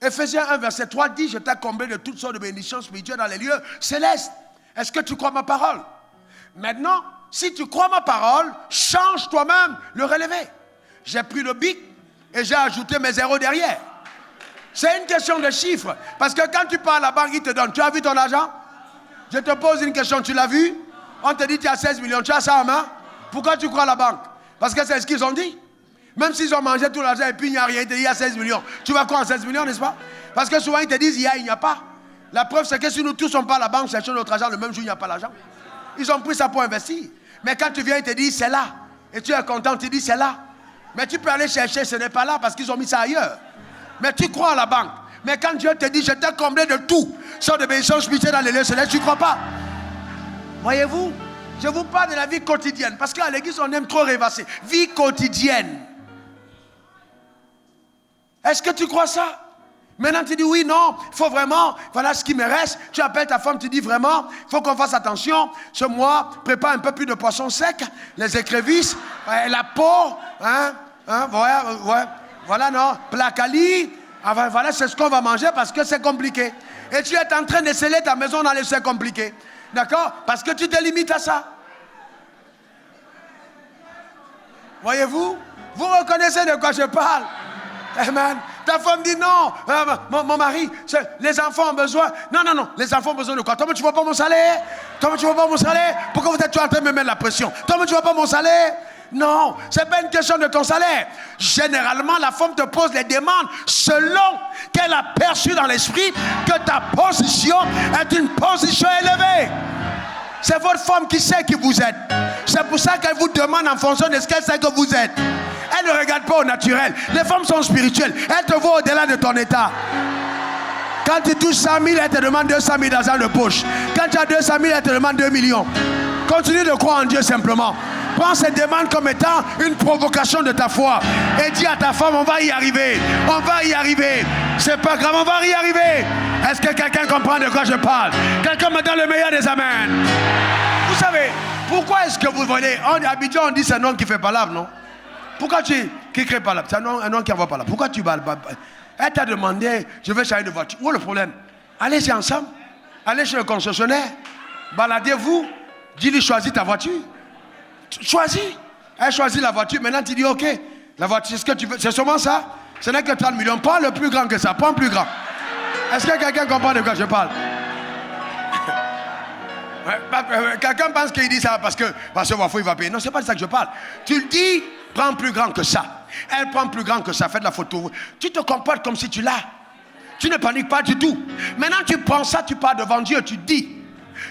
Éphésiens 1, verset 3 dit, je t'ai comblé de toutes sortes de bénédictions spirituelles dans les lieux célestes. Est-ce que tu crois ma parole? Maintenant, si tu crois ma parole, change toi-même le relevé. J'ai pris le bic et j'ai ajouté mes zéros derrière. C'est une question de chiffres. Parce que quand tu pars à la banque, ils te donnent. Tu as vu ton argent? Je te pose une question, tu l'as vu? On te dit tu as 16 millions, tu as ça en main? Pourquoi tu crois à la banque? Parce que c'est ce qu'ils ont dit. Même s'ils ont mangé tout l'argent et puis il n'y a rien, ils te disent il y a 16 millions. Tu vas croire à 16 millions, n'est-ce pas? Parce que souvent ils te disent il n'y a pas. La preuve c'est que si nous tous on pas à la banque, cherchons notre argent, le même jour il n'y a pas l'argent. Ils ont pris ça pour investir. Mais quand tu viens, ils te disent c'est là. Et tu es content, tu dis c'est là. Mais tu peux aller chercher, ce n'est pas là parce qu'ils ont mis ça ailleurs. Mais tu crois à la banque. Mais quand Dieu te dit, je t'ai comblé de tout, sans de bénédictions spirituelles dans les lieux célestes, tu ne crois pas. Voyez-vous, je vous parle de la vie quotidienne. Parce qu'à l'église, on aime trop rêvasser. Vie quotidienne. Est-ce que tu crois ça? Maintenant, tu dis oui, non, il faut vraiment, voilà ce qui me reste. Tu appelles ta femme, tu dis vraiment, il faut qu'on fasse attention. Ce mois, prépare un peu plus de poissons secs, les écrevisses, la peau, voilà, non, placali, voilà, c'est ce qu'on va manger parce que c'est compliqué. Et tu es en train de sceller ta maison dans les c'est compliqué. D'accord? Parce que tu te limites à ça. Voyez-vous? Vous reconnaissez de quoi je parle? Amen. Ta femme dit non, mon mari, les enfants ont besoin. Non, non, non, les enfants ont besoin de quoi? Toi, tu ne vois pas mon salaire? Toi, tu ne vois pas mon salaire? Pourquoi vous êtes en train de me mettre la pression? Toi, tu ne vois pas mon salaire? Non, ce n'est pas une question de ton salaire. Généralement, la femme te pose les demandes selon qu'elle a perçu dans l'esprit que ta position est une position élevée. C'est votre femme qui sait qui vous êtes. C'est pour ça qu'elle vous demande en fonction de ce qu'elle sait que vous êtes. Elle ne regarde pas au naturel. Les femmes sont spirituelles. Elles te voient au-delà de ton état. Quand tu touches 100 000, elle te demande 200 000 d'argent de poche. Quand tu as 200 000, elle te demande 2 millions. Continue de croire en Dieu simplement. Prends cette demande comme étant une provocation de ta foi. Et dis à ta femme, on va y arriver. On va y arriver. C'est pas grave, on va y arriver. Est-ce que quelqu'un comprend de quoi je parle? Quelqu'un me donne le meilleur des amens. Vous savez, pourquoi est-ce que vous voyez, habituellement on dit c'est un homme qui fait palabre, non? Pourquoi qui crée palabre? C'est un homme qui envoie palabre. Pourquoi tu balles? Elle t'a demandé, je veux changer de voiture. Où est le problème? Allez-y ensemble. Allez chez le concessionnaire. Baladez-vous. Dis-lui, choisis ta voiture. Choisis. Elle choisit la voiture. Maintenant, tu dis, ok, la voiture, c'est ce que tu veux. C'est seulement ça. Ce n'est que 30 millions. Prends le plus grand que ça. Prends plus grand. Est-ce que quelqu'un comprend de quoi je parle? Quelqu'un pense qu'il dit ça parce que il va payer. Non, c'est pas de ça que je parle. Tu le dis, prends plus grand que ça. Elle prend plus grand que ça. Fais de la photo. Tu te comportes comme si tu l'as. Tu ne paniques pas du tout. Maintenant, tu prends ça, tu pars devant Dieu, tu dis.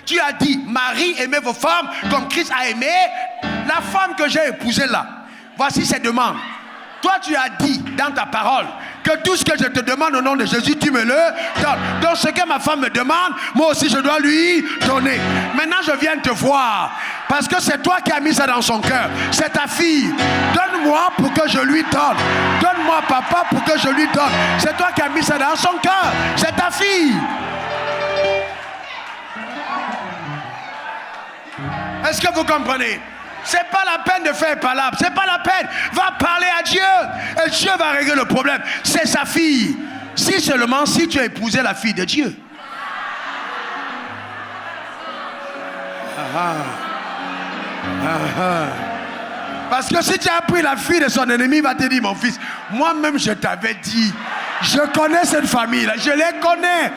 Tu as dit, Marie, aimez vos femmes comme Christ a aimé la femme que j'ai épousée là. Voici ses demandes. Toi, tu as dit dans ta parole que tout ce que je te demande au nom de Jésus, tu me le donnes. Donc, ce que ma femme me demande, moi aussi, je dois lui donner. Maintenant, je viens te voir parce que c'est toi qui as mis ça dans son cœur. C'est ta fille. Donne-moi pour que je lui donne. Donne-moi, papa, pour que je lui donne. C'est toi qui as mis ça dans son cœur. C'est ta fille. Est-ce que vous comprenez? C'est pas la peine de faire palabre. C'est pas la peine. Va parler à Dieu. Et Dieu va régler le problème. C'est sa fille. Si seulement si tu as épousé la fille de Dieu. Parce que si tu as pris la fille de son ennemi, il va te dire, mon fils, moi-même je t'avais dit, je connais cette famille-là, je les connais.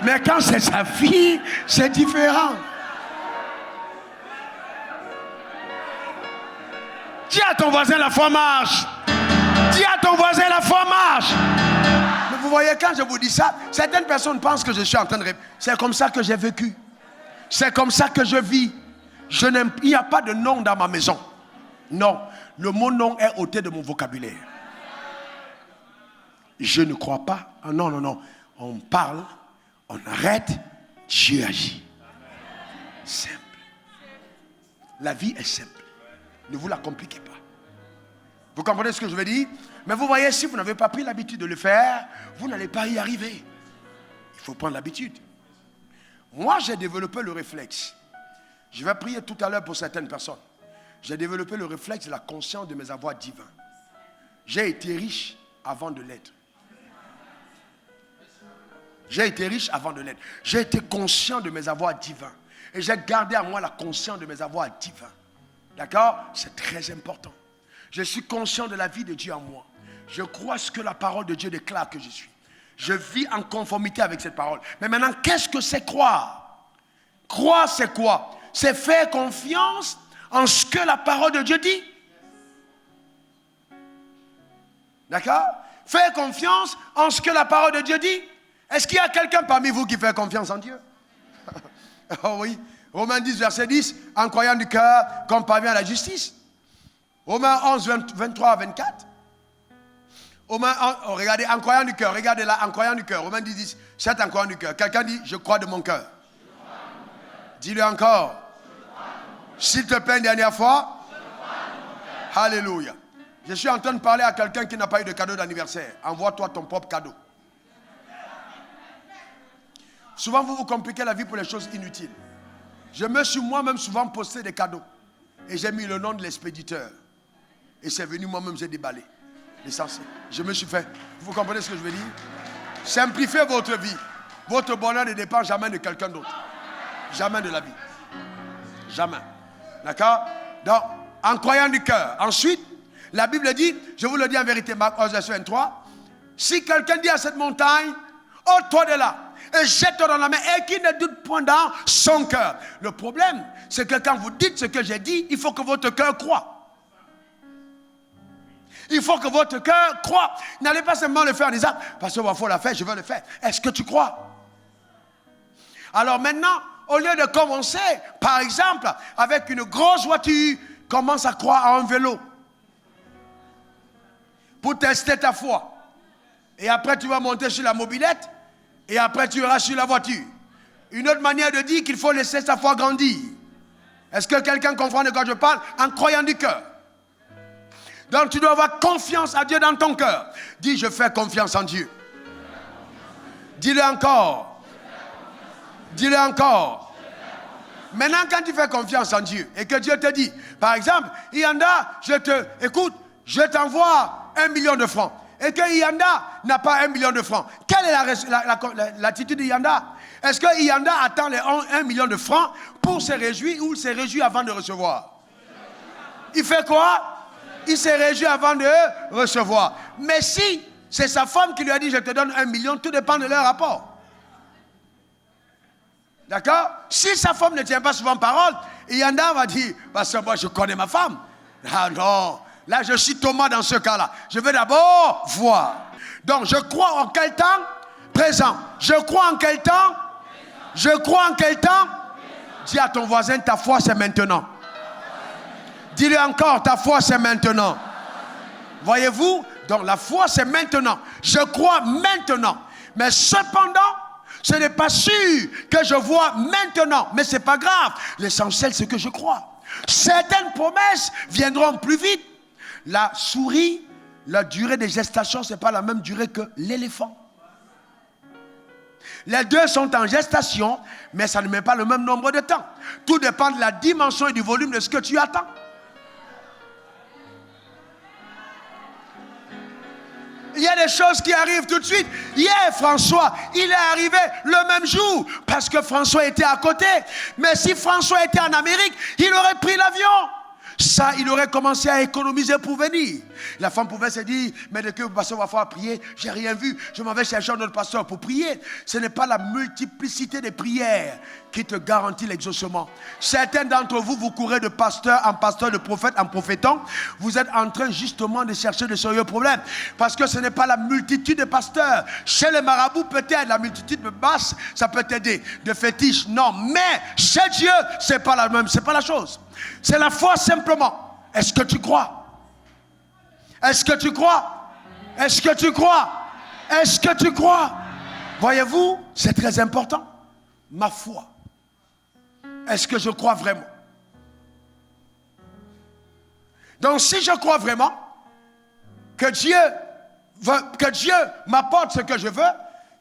Mais quand c'est sa fille, c'est différent. Dis à ton voisin, la foi marche. Dis à ton voisin, la foi marche. Mais vous voyez, quand je vous dis ça, certaines personnes pensent que je suis en train de répéter. C'est comme ça que j'ai vécu. C'est comme ça que je vis. Il n'y a pas de nom dans ma maison. Non. Le mot nom est ôté de mon vocabulaire. Je ne crois pas. Non, non, non. On parle, on arrête, Dieu agit. Simple. La vie est simple. Ne vous la compliquez pas. Vous comprenez ce que je veux dire? Mais vous voyez, si vous n'avez pas pris l'habitude de le faire, vous n'allez pas y arriver. Il faut prendre l'habitude. Moi, j'ai développé le réflexe. Je vais prier tout à l'heure pour certaines personnes. J'ai développé le réflexe de la conscience de mes avoirs divins. J'ai été riche avant de l'être. J'ai été riche avant de l'être. J'ai été conscient de mes avoirs divins. Et j'ai gardé à moi la conscience de mes avoirs divins. D'accord? C'est très important. Je suis conscient de la vie de Dieu en moi. Je crois ce que la parole de Dieu déclare que je suis. Je vis en conformité avec cette parole. Mais maintenant, qu'est-ce que c'est croire? Croire, c'est quoi? C'est faire confiance en ce que la parole de Dieu dit. D'accord? Faire confiance en ce que la parole de Dieu dit. Est-ce qu'il y a quelqu'un parmi vous qui fait confiance en Dieu? Oh oui. Romains 10, verset 10, en croyant du cœur qu'on parvient à la justice. Romains 11, 23 à 24. Regardez, en croyant du cœur, regardez là, en croyant du cœur. Romains 10, 10, c'est en croyant du cœur. Quelqu'un dit, je crois de mon cœur. Dis-le encore. S'il te plaît, une dernière fois. Alléluia. Je suis en train de parler à quelqu'un qui n'a pas eu de cadeau d'anniversaire. Envoie-toi ton propre cadeau. Souvent, vous vous compliquez la vie pour les choses inutiles. Je me suis moi-même souvent posté des cadeaux. Et j'ai mis le nom de l'expéditeur. Et c'est venu moi-même, j'ai déballé. L'essentiel. Je me suis fait. Vous comprenez ce que je veux dire? Simplifiez votre vie. Votre bonheur ne dépend jamais de quelqu'un d'autre. Jamais de la vie. Jamais. D'accord? Donc, en croyant du cœur. Ensuite, la Bible dit, je vous le dis en vérité, Marc 11, verset 23, si quelqu'un dit à cette montagne, ôte-toi de là, et jette-toi dans la mer, et qui ne doute point dans son cœur. Le problème, c'est que quand vous dites ce que j'ai dit, il faut que votre cœur croie. Il faut que votre cœur croie. N'allez pas seulement le faire en disant, parce qu'il faut la faire, je veux le faire. Est-ce que tu crois? Alors maintenant, au lieu de commencer, par exemple, avec une grosse voiture, commence à croire à un vélo. Pour tester ta foi. Et après, tu vas monter sur la mobilette. Et après, tu iras sur la voiture. Une autre manière de dire qu'il faut laisser sa foi grandir. Est-ce que quelqu'un comprend de quoi je parle? En croyant du cœur. Donc, tu dois avoir confiance à Dieu dans ton cœur. Dis, je fais confiance en Dieu. Dis-le encore. Dis-le encore. Maintenant, quand tu fais confiance en Dieu et que Dieu te dit, par exemple, Yanda, je t'envoie 1 million de francs. Et que Yanda n'a pas 1 million de francs. Quelle est l'attitude de Yanda? Est-ce que Yanda attend les 1 million de francs pour se réjouir ou il se réjouit avant de recevoir? Il fait quoi? Il se réjouit avant de recevoir. Mais si c'est sa femme qui lui a dit, je te donne 1 million, tout dépend de leur rapport. D'accord? Si sa femme ne tient pas souvent parole, Yanda va dire, parce que moi je connais ma femme. Ah non, là je suis Thomas dans ce cas-là. Je vais d'abord voir. Donc je crois en quel temps? Présent. Je crois en quel temps? Je crois en quel temps? Dis à ton voisin, ta foi c'est maintenant. Dis-le encore, ta foi c'est maintenant. Voyez-vous? Donc la foi c'est maintenant. Je crois maintenant. Mais cependant, ce n'est pas sûr que je vois maintenant. Mais ce n'est pas grave. L'essentiel c'est que je crois. Certaines promesses viendront plus vite. La souris, la durée de gestation, ce n'est pas la même durée que l'éléphant. Les deux sont en gestation, mais ça ne met pas le même nombre de temps. Tout dépend de la dimension et du volume de ce que tu attends. Il y a des choses qui arrivent tout de suite. Hier, François, il est arrivé le même jour parce que François était à côté. Mais si François était en Amérique, il aurait pris l'avion. Ça, il aurait commencé à économiser pour venir. La femme pouvait se dire, mais de que le pasteur va falloir prier, j'ai rien vu, je m'en vais chercher un autre pasteur pour prier. Ce n'est pas la multiplicité des prières qui te garantit l'exaucement. Certains d'entre vous, vous courez de pasteur en pasteur, de prophète en prophétant. Vous êtes en train justement de chercher de sérieux problèmes. Parce que ce n'est pas la multitude de pasteurs. Chez les marabouts, peut-être, la multitude de basse, ça peut t'aider. De fétiches, non. Mais chez Dieu, c'est pas la même, c'est pas la chose. C'est la foi simplement. Est-ce que tu crois? Est-ce que tu crois? Est-ce que tu crois? Est-ce que tu crois? Voyez-vous, c'est très important. Ma foi. Est-ce que je crois vraiment? Donc si je crois vraiment que Dieu m'apporte ce que je veux,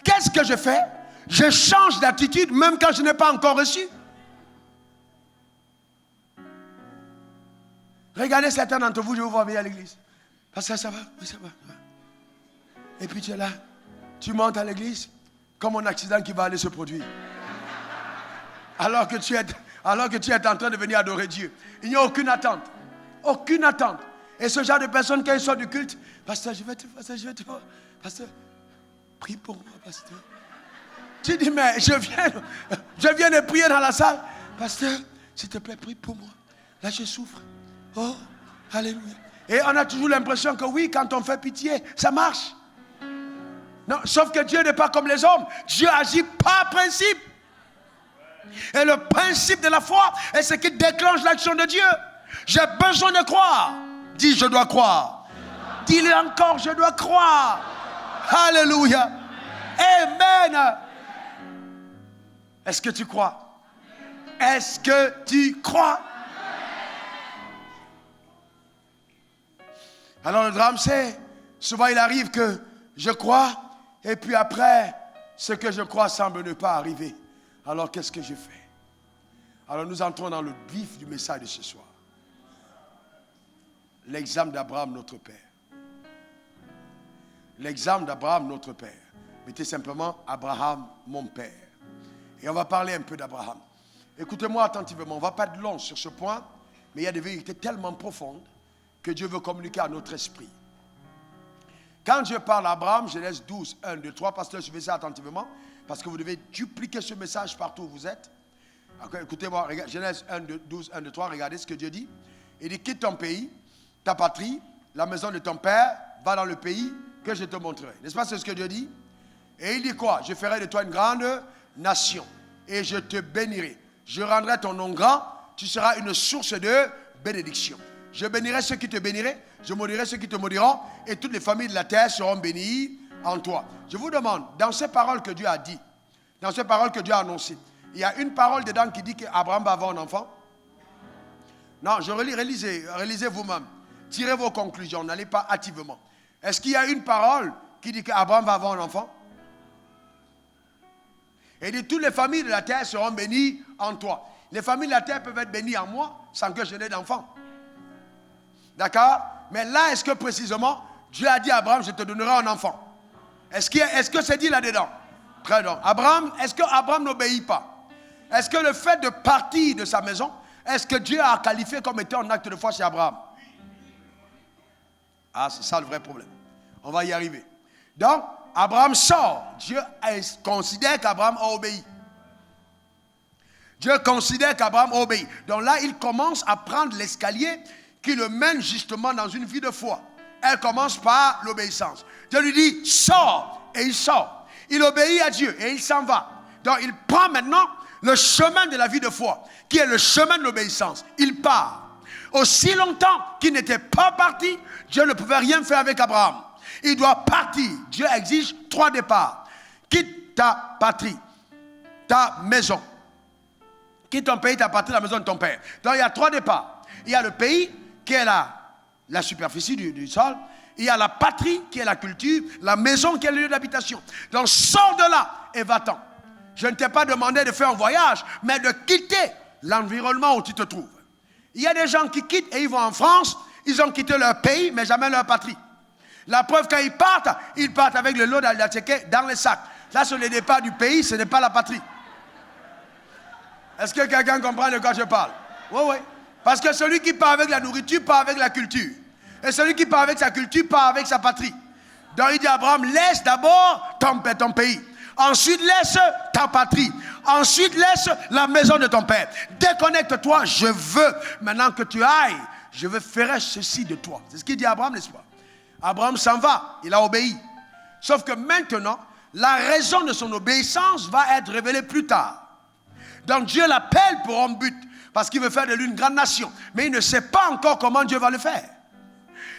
qu'est-ce que je fais? Je change d'attitude même quand je n'ai pas encore reçu. Regardez certains d'entre vous, je vous vois venir à l'église. Parce que ça va, oui, ça va. Et puis tu es là, tu montes à l'église, comme un accident qui va aller se produire. Alors que tu es en train de venir adorer Dieu. Il n'y a aucune attente. Aucune attente. Et ce genre de personnes, quand ils sortent du culte, pasteur, je vais te voir. Pasteur, prie pour moi, pasteur. Tu dis, mais je viens de prier dans la salle. Pasteur, s'il te plaît, prie pour moi. Là, je souffre. Oh, alléluia. Et on a toujours l'impression que oui, quand on fait pitié, ça marche. Non, sauf que Dieu n'est pas comme les hommes. Dieu agit par principe. Et le principe de la foi est ce qui déclenche l'action de Dieu. J'ai besoin de croire. Dis, je dois croire. Dis-le encore, je dois croire. Alléluia. Amen. Est-ce que tu crois? Est-ce que tu crois? Alors le drame c'est, souvent il arrive que je crois, et puis après, ce que je crois semble ne pas arriver. Alors qu'est-ce que je fais? Alors nous entrons dans le vif du message de ce soir. L'exemple d'Abraham, notre Père. L'exemple d'Abraham, notre Père. Mettez simplement Abraham, mon Père. Et on va parler un peu d'Abraham. Écoutez-moi attentivement, on ne va pas être long sur ce point, mais il y a des vérités tellement profondes que Dieu veut communiquer à notre esprit. Quand je parle à Abraham, Genèse 12, 1, 2, 3, pasteur, suivez ça attentivement, parce que vous devez dupliquer ce message partout où vous êtes. Écoutez-moi, Genèse 12, 1, 2, 3, regardez ce que Dieu dit. Il dit, quitte ton pays, ta patrie, la maison de ton père, va dans le pays que je te montrerai. N'est-ce pas, c'est ce que Dieu dit? Et il dit quoi? Je ferai de toi une grande nation et je te bénirai. Je rendrai ton nom grand, tu seras une source de bénédiction. Je bénirai ceux qui te béniraient, je maudirai ceux qui te maudiront, et toutes les familles de la terre seront bénies en toi. Je vous demande, dans ces paroles que Dieu a dit, dans ces paroles que Dieu a annoncées, il y a une parole dedans qui dit qu'Abraham va avoir un enfant? Non, je relis, relisez vous-même. Tirez vos conclusions, n'allez pas hâtivement. Est-ce qu'il y a une parole qui dit qu'Abraham va avoir un enfant? Et dit, toutes les familles de la terre seront bénies en toi. Les familles de la terre peuvent être bénies en moi sans que je n'ai d'enfant. D'accord? Mais là, est-ce que précisément, Dieu a dit à Abraham, je te donnerai un enfant? Est-ce que c'est dit là-dedans? Très bien. Abraham, est-ce que Abraham n'obéit pas? Est-ce que le fait de partir de sa maison, est-ce que Dieu a qualifié comme étant un acte de foi chez Abraham? Ah, c'est ça le vrai problème. On va y arriver. Donc, Abraham sort. Dieu considère qu'Abraham a obéi. Dieu considère qu'Abraham a obéi. Donc là, il commence à prendre l'escalier qui le mène justement dans une vie de foi. Elle commence par l'obéissance. Dieu lui dit, sors, et il sort. Il obéit à Dieu et il s'en va. Donc il prend maintenant le chemin de la vie de foi, qui est le chemin de l'obéissance. Il part. Aussi longtemps qu'il n'était pas parti, Dieu ne pouvait rien faire avec Abraham. Il doit partir. Dieu exige 3 départs. Quitte ta patrie, ta maison. Quitte ton pays, ta patrie, la maison de ton père. Donc il y a 3 départs. Il y a le pays qui est la superficie du sol. Il y a la patrie qui est la culture. La maison qui est le lieu d'habitation. Donc sors de là et va-t'en. Je ne t'ai pas demandé de faire un voyage, mais de quitter l'environnement où tu te trouves. Il y a des gens qui quittent et ils vont en France. Ils ont quitté leur pays, mais jamais leur patrie. La preuve, quand ils partent avec le lot d'Aldateke dans les sacs. Là, c'est le départ du pays, ce n'est pas la patrie. Est-ce que quelqu'un comprend de quoi je parle? Oui, oui. Parce que celui qui part avec la nourriture part avec la culture. Et celui qui part avec sa culture part avec sa patrie. Donc il dit à Abraham, laisse d'abord ton pays. Ensuite, laisse ta patrie. Ensuite, laisse la maison de ton père. Déconnecte-toi, je veux, maintenant que tu ailles, je veux faire ceci de toi. C'est ce qu'il dit à Abraham, n'est-ce pas? Abraham s'en va, il a obéi. Sauf que maintenant, la raison de son obéissance va être révélée plus tard. Donc Dieu l'appelle pour un but, parce qu'il veut faire de lui une grande nation. Mais il ne sait pas encore comment Dieu va le faire.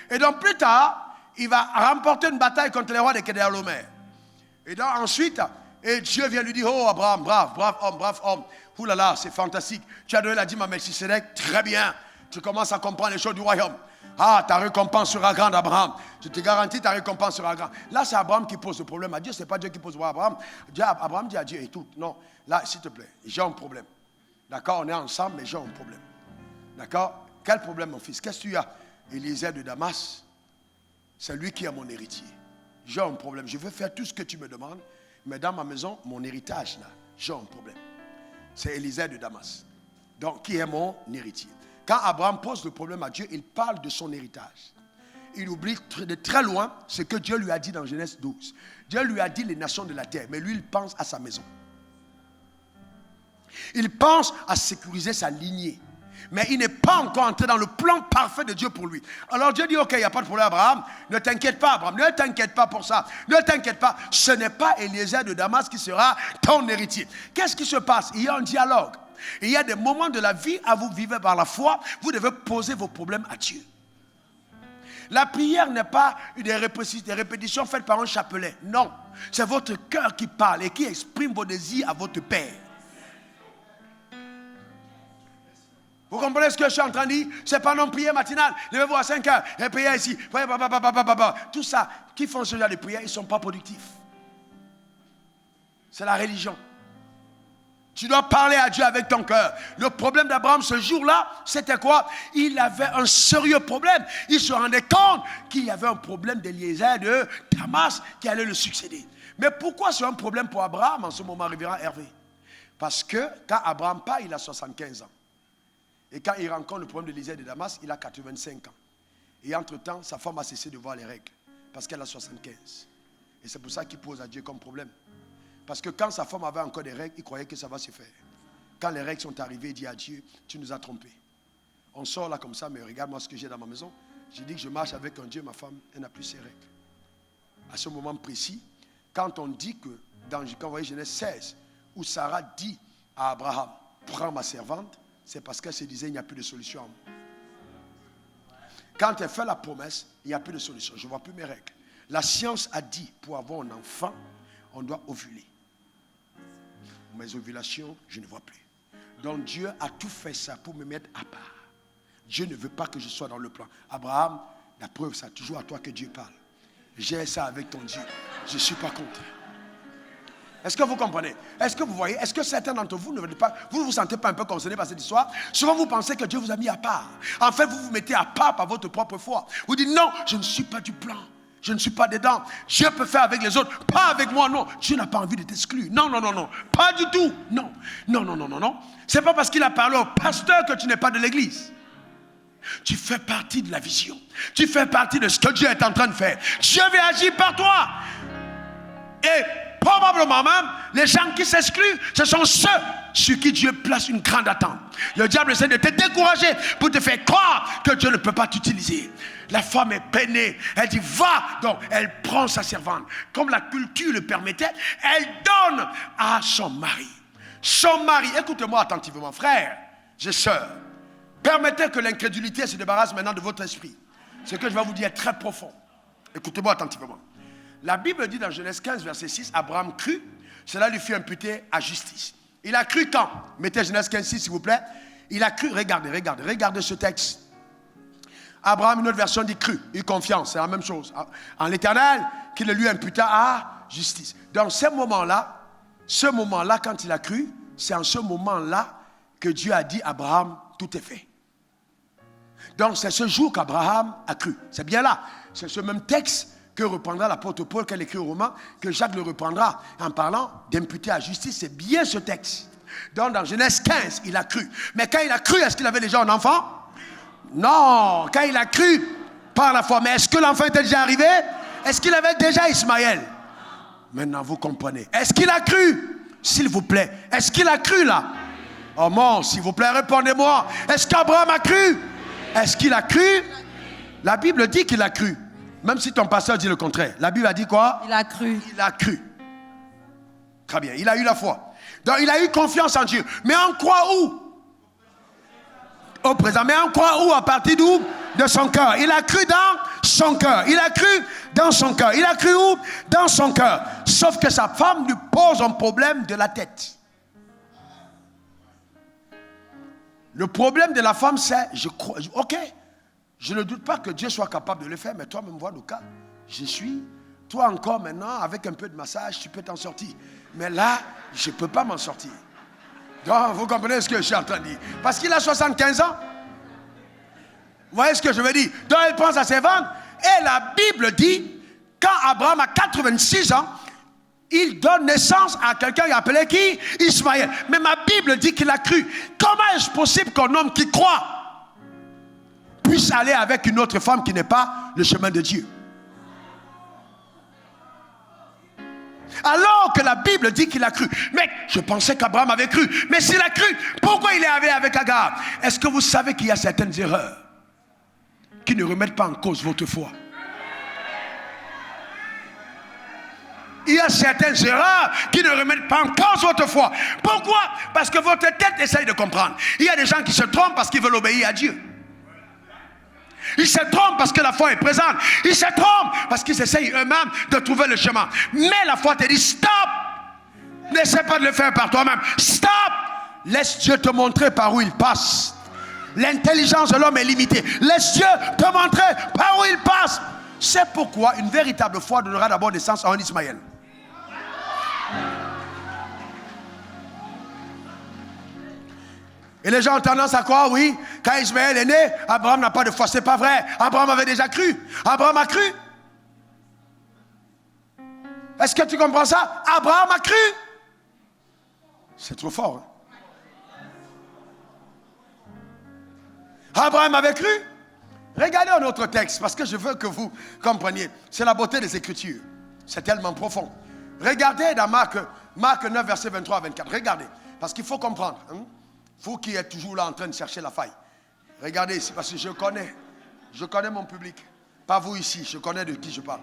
Et donc plus tard, il va remporter une bataille contre les rois de Kedorlaomer. Et donc ensuite, et Dieu vient lui dire, oh Abraham, brave homme. Ouh là là, c'est fantastique. Tu as donné la dîme à Melchisedec, très bien. Tu commences à comprendre les choses du royaume. Ah, ta récompense sera grande, Abraham. Je te garantis, ta récompense sera grande. Là, c'est Abraham qui pose le problème à Dieu. Ce n'est pas Dieu qui pose le problème à Abraham. Abraham dit à Dieu, écoute, non, là, s'il te plaît, j'ai un problème. D'accord, on est ensemble, mais j'ai un problème. D'accord? Quel problème, mon fils? Qu'est-ce que tu as? Élisée de Damas, c'est lui qui est mon héritier. J'ai un problème. Je veux faire tout ce que tu me demandes, mais dans ma maison, mon héritage, là, j'ai un problème. C'est Élisée de Damas. Donc, qui est mon héritier? Quand Abraham pose le problème à Dieu, il parle de son héritage. Il oublie de très loin ce que Dieu lui a dit dans Genèse 12. Dieu lui a dit les nations de la terre, mais lui, il pense à sa maison. Il pense à sécuriser sa lignée. Mais il n'est pas encore entré dans le plan parfait de Dieu pour lui. Alors Dieu dit, ok, il n'y a pas de problème Abraham. Ne t'inquiète pas Abraham, ne t'inquiète pas pour ça. Ne t'inquiète pas, ce n'est pas Élisée de Damas qui sera ton héritier. Qu'est-ce qui se passe? Il y a un dialogue. Il y a des moments de la vie à vous vivre par la foi. Vous devez poser vos problèmes à Dieu. La prière n'est pas des répétitions faites par un chapelet. Non, c'est votre cœur qui parle et qui exprime vos désirs à votre Père. Vous comprenez ce que je suis en train de dire? C'est pas non prière matinale. Levez-vous à 5 heures et priez ici. Tout ça, qui font ce genre de prière, ils ne sont pas productifs. C'est la religion. Tu dois parler à Dieu avec ton cœur. Le problème d'Abraham ce jour-là, c'était quoi? Il avait un sérieux problème. Il se rendait compte qu'il y avait un problème d'Élisée de Damas qui allait le succéder. Mais pourquoi c'est un problème pour Abraham en ce moment, révérend Hervé? Parce que quand Abraham part, il a 75 ans. Et quand il rencontre le problème d'Élisée de Damas, il a 85 ans. Et entre-temps, sa femme a cessé de voir les règles. Parce qu'elle a 75. Et c'est pour ça qu'il pose à Dieu comme problème. Parce que quand sa femme avait encore des règles, il croyait que ça va se faire. Quand les règles sont arrivées, il dit à Dieu, tu nous as trompés. On sort là comme ça, mais regarde-moi ce que j'ai dans ma maison. J'ai dit que je marche avec un Dieu, ma femme, elle n'a plus ses règles. À ce moment précis, quand on dit que, quand vous voyez Genèse 16, où Sarah dit à Abraham, prends ma servante, c'est parce qu'elle se disait, il n'y a plus de solution à moi. Quand elle fait la promesse, il n'y a plus de solution. Je ne vois plus mes règles. La science a dit, pour avoir un enfant, on doit ovuler. Mes ovulations, je ne vois plus. Donc Dieu a tout fait ça pour me mettre à part. Dieu ne veut pas que je sois dans le plan. Abraham, la preuve, c'est toujours à toi que Dieu parle. J'ai ça avec ton Dieu. Je ne suis pas contre. Est-ce que vous comprenez? Est-ce que vous voyez? Est-ce que certains d'entre vous ne vous sentez pas un peu concernés par cette histoire? Souvent vous pensez que Dieu vous a mis à part. En fait, vous vous mettez à part par votre propre foi. Vous dites non, je ne suis pas du plan. Je ne suis pas dedans. Dieu peut faire avec les autres, pas avec moi, non. Dieu n'a pas envie de t'exclure. Non, non, non, non. Pas du tout. Non. Non, non, non, non, non. C'est pas parce qu'il a parlé au pasteur que tu n'es pas de l'église. Tu fais partie de la vision. Tu fais partie de ce que Dieu est en train de faire. Dieu veut agir par toi. Et probablement même, les gens qui s'excluent, ce sont ceux sur qui Dieu place une grande attente. Le diable essaie de te décourager pour te faire croire que Dieu ne peut pas t'utiliser. La femme est peinée, elle dit va, donc elle prend sa servante. Comme la culture le permettait, elle donne à son mari. Son mari, écoutez-moi attentivement, frère, et sœurs, permettez que l'incrédulité se débarrasse maintenant de votre esprit. Ce que je vais vous dire est très profond. Écoutez-moi attentivement. La Bible dit dans Genèse 15, verset 6, Abraham crut, cela lui fut imputé à justice. Il a cru quand? Mettez Genèse 15, 6 s'il vous plaît. Il a cru, regardez ce texte. Abraham, une autre version dit cru, eu confiance, c'est la même chose. En l'Éternel, qui le lui imputa à justice. Dans ce moment-là, quand il a cru, c'est en ce moment-là que Dieu a dit à Abraham, tout est fait. Donc c'est ce jour qu'Abraham a cru. C'est bien là. C'est ce même texte que reprendra l'apôtre Paul, qu'elle écrit au Romains, que Jacques le reprendra en parlant d'imputer à justice. C'est bien ce texte. Donc dans Genèse 15, il a cru. Mais quand il a cru, est-ce qu'il avait déjà un enfant? Non. Quand il a cru par la foi. Mais est-ce que l'enfant était déjà arrivé? Est-ce qu'il avait déjà Ismaël? Maintenant vous comprenez. Est-ce qu'il a cru? S'il vous plaît. Est-ce qu'il a cru là? Oh mon, s'il vous plaît, répondez-moi. Est-ce qu'Abraham a cru? Est-ce qu'il a cru? La Bible dit qu'il a cru. Même si ton pasteur dit le contraire. La Bible a dit quoi? Il a cru. Il a cru. Très bien. Il a eu la foi. Donc il a eu confiance en Dieu. Mais on croit où? Au présent. Mais on croit où? À partir d'où? De son cœur. Il a cru dans son cœur. Il a cru dans son cœur. Il a cru où? Dans son cœur. Sauf que sa femme lui pose un problème de la tête. Le problème de la femme, c'est, ok, je ne doute pas que Dieu soit capable de le faire, mais toi-même, vois le cas. Toi encore maintenant, avec un peu de massage, tu peux t'en sortir. Mais là, je ne peux pas m'en sortir. Donc, vous comprenez ce que je suis en train de dire? Parce qu'il a 75 ans. Vous voyez ce que je veux dire? Donc, elle prend sa servante, et la Bible dit, quand Abraham a 86 ans, il donne naissance à quelqu'un qui appelé qui? Ismaël. Mais ma Bible dit qu'il a cru. Comment est-ce possible qu'un homme qui croit puisse aller avec une autre femme qui n'est pas le chemin de Dieu? Alors que la Bible dit qu'il a cru. Mais je pensais qu'Abraham avait cru. Mais s'il a cru, pourquoi il est allé avec Agar? Est-ce que vous savez qu'il y a certaines erreurs qui ne remettent pas en cause votre foi? Il y a certaines erreurs qui ne remettent pas en cause votre foi. Pourquoi? Parce que votre tête essaye de comprendre. Il y a des gens qui se trompent parce qu'ils veulent obéir à Dieu. Ils se trompent parce que la foi est présente. Ils se trompent parce qu'ils essayent eux-mêmes de trouver le chemin. Mais la foi te dit stop. N'essaie pas de le faire par toi-même. Stop. Laisse Dieu te montrer par où il passe. L'intelligence de l'homme est limitée. Laisse Dieu te montrer par où il passe. C'est pourquoi une véritable foi donnera d'abord naissance à un Ismaël. Et les gens ont tendance à croire, oui, quand Ismaël est né, Abraham n'a pas de foi. C'est pas vrai. Abraham avait déjà cru. Abraham a cru. Est-ce que tu comprends ça? Abraham a cru. C'est trop fort. Hein? Abraham avait cru. Regardez un autre texte, parce que je veux que vous compreniez. C'est la beauté des Écritures. C'est tellement profond. Regardez dans Marc 9, verset 23 à 24. Regardez, parce qu'il faut comprendre. Hein? Vous qui êtes toujours là en train de chercher la faille. Regardez ici, parce que je connais mon public. Pas vous ici, je connais de qui je parle.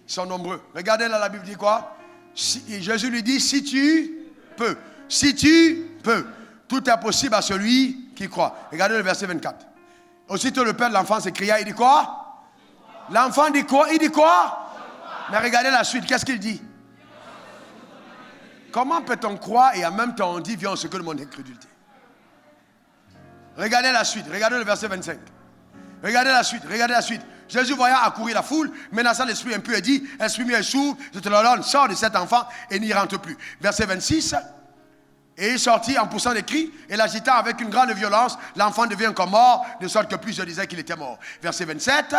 Ils sont nombreux. Regardez là, la Bible dit quoi? Jésus lui dit, si tu peux. Si tu peux. Tout est possible à celui qui croit. Regardez le verset 24. Aussitôt le père de l'enfant s'écria, il dit quoi? L'enfant dit quoi? Il dit quoi? Mais regardez la suite, qu'est-ce qu'il dit? Comment peut-on croire et en même temps on dit viens on secoue de mon incrédulité? Regardez la suite, regardez le verset 25. Regardez la suite, regardez la suite. Jésus voyant accourir la foule, menaçant l'esprit impur et dit, esprit mieux est sourd, je te le donne, sors de cet enfant et n'y rentre plus. Verset 26. Et il sortit en poussant des cris et l'agitant avec une grande violence. L'enfant devient comme mort, de sorte que plusieurs disaient qu'il était mort. Verset 27,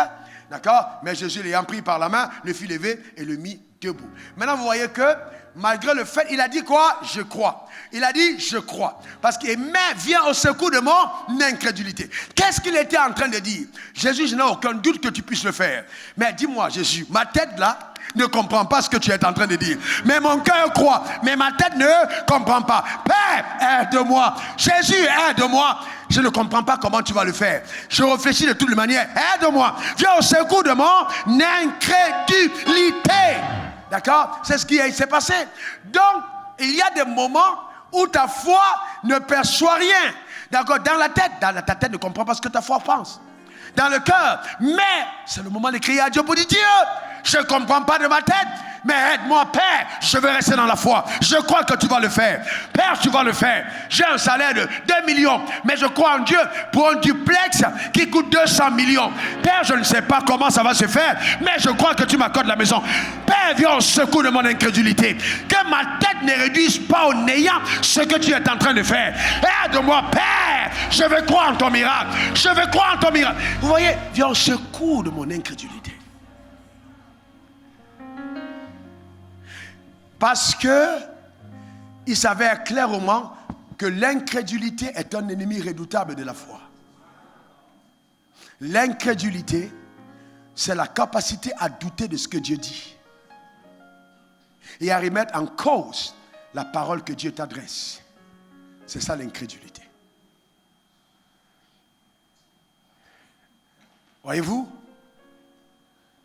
d'accord? Mais Jésus l'ayant pris par la main, le fit lever et le mit debout. Maintenant, vous voyez que, malgré le fait, il a dit quoi? Je crois. Il a dit, je crois. Parce que, mais viens au secours de mon incrédulité. Qu'est-ce qu'il était en train de dire? Jésus, je n'ai aucun doute que tu puisses le faire. Mais dis-moi, Jésus, ma tête là, ne comprend pas ce que tu es en train de dire. Mais mon cœur croit, mais ma tête ne comprend pas. Père, aide-moi. Jésus, aide-moi. Je ne comprends pas comment tu vas le faire. Je réfléchis de toutes les manières. Aide-moi. Viens au secours de mon incrédulité. D'accord? C'est ce qui s'est passé. Donc, il y a des moments où ta foi ne perçoit rien. D'accord? Dans ta tête ne comprend pas ce que ta foi pense. Dans le cœur. Mais c'est le moment de crier à Dieu pour dire Dieu, je ne comprends pas de ma tête, mais aide-moi, Père, je vais rester dans la foi. Je crois que tu vas le faire. Père, tu vas le faire. J'ai un salaire de 2 millions, mais je crois en Dieu pour un duplex qui coûte 200 millions. Père, je ne sais pas comment ça va se faire, mais je crois que tu m'accordes la maison. Père, viens au secours de mon incrédulité. Que ma tête ne réduise pas au néant ce que tu es en train de faire. Aide-moi, Père, je vais croire en ton miracle. Je vais croire en ton miracle. Vous voyez, viens au secours de mon incrédulité. Parce que il s'avère clairement que l'incrédulité est un ennemi redoutable de la foi. L'incrédulité, c'est la capacité à douter de ce que Dieu dit et à remettre en cause la parole que Dieu t'adresse. C'est ça l'incrédulité. Voyez-vous,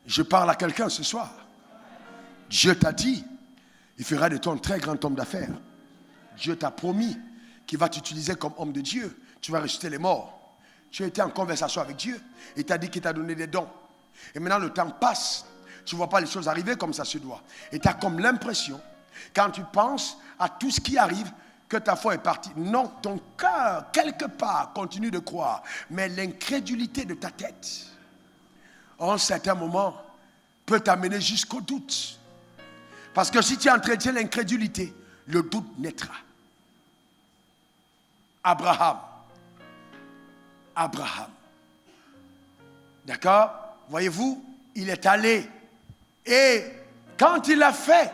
je parle à quelqu'un ce soir. Dieu t'a dit, il fera de toi un très grand homme d'affaires. Dieu t'a promis qu'il va t'utiliser comme homme de Dieu. Tu vas ressusciter les morts. Tu as été en conversation avec Dieu. Il t'a dit qu'il t'a donné des dons. Et maintenant le temps passe. Tu ne vois pas les choses arriver comme ça se doit. Et tu as comme l'impression, quand tu penses à tout ce qui arrive, que ta foi est partie. Non, ton cœur, quelque part, continue de croire. Mais l'incrédulité de ta tête, en un certain moment, peut t'amener jusqu'au doute. Parce que si tu entretiens l'incrédulité, le doute naîtra. Abraham. D'accord? Voyez-vous, il est allé. Et quand il l'a fait,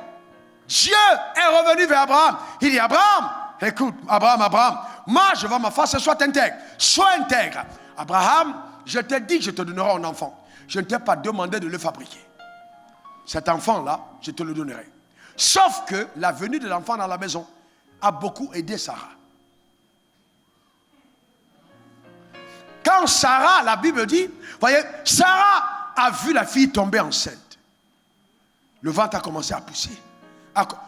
Dieu est revenu vers Abraham. Il dit, Abraham, écoute, Abraham, moi je veux ma face, sois intègre. Sois intègre. Abraham, je t'ai dit que je te donnerai un enfant. Je ne t'ai pas demandé de le fabriquer. Cet enfant-là, je te le donnerai. Sauf que la venue de l'enfant dans la maison a beaucoup aidé Sarah. Quand Sarah, la Bible dit, voyez, Sarah a vu la fille tomber enceinte. Le ventre a commencé à pousser.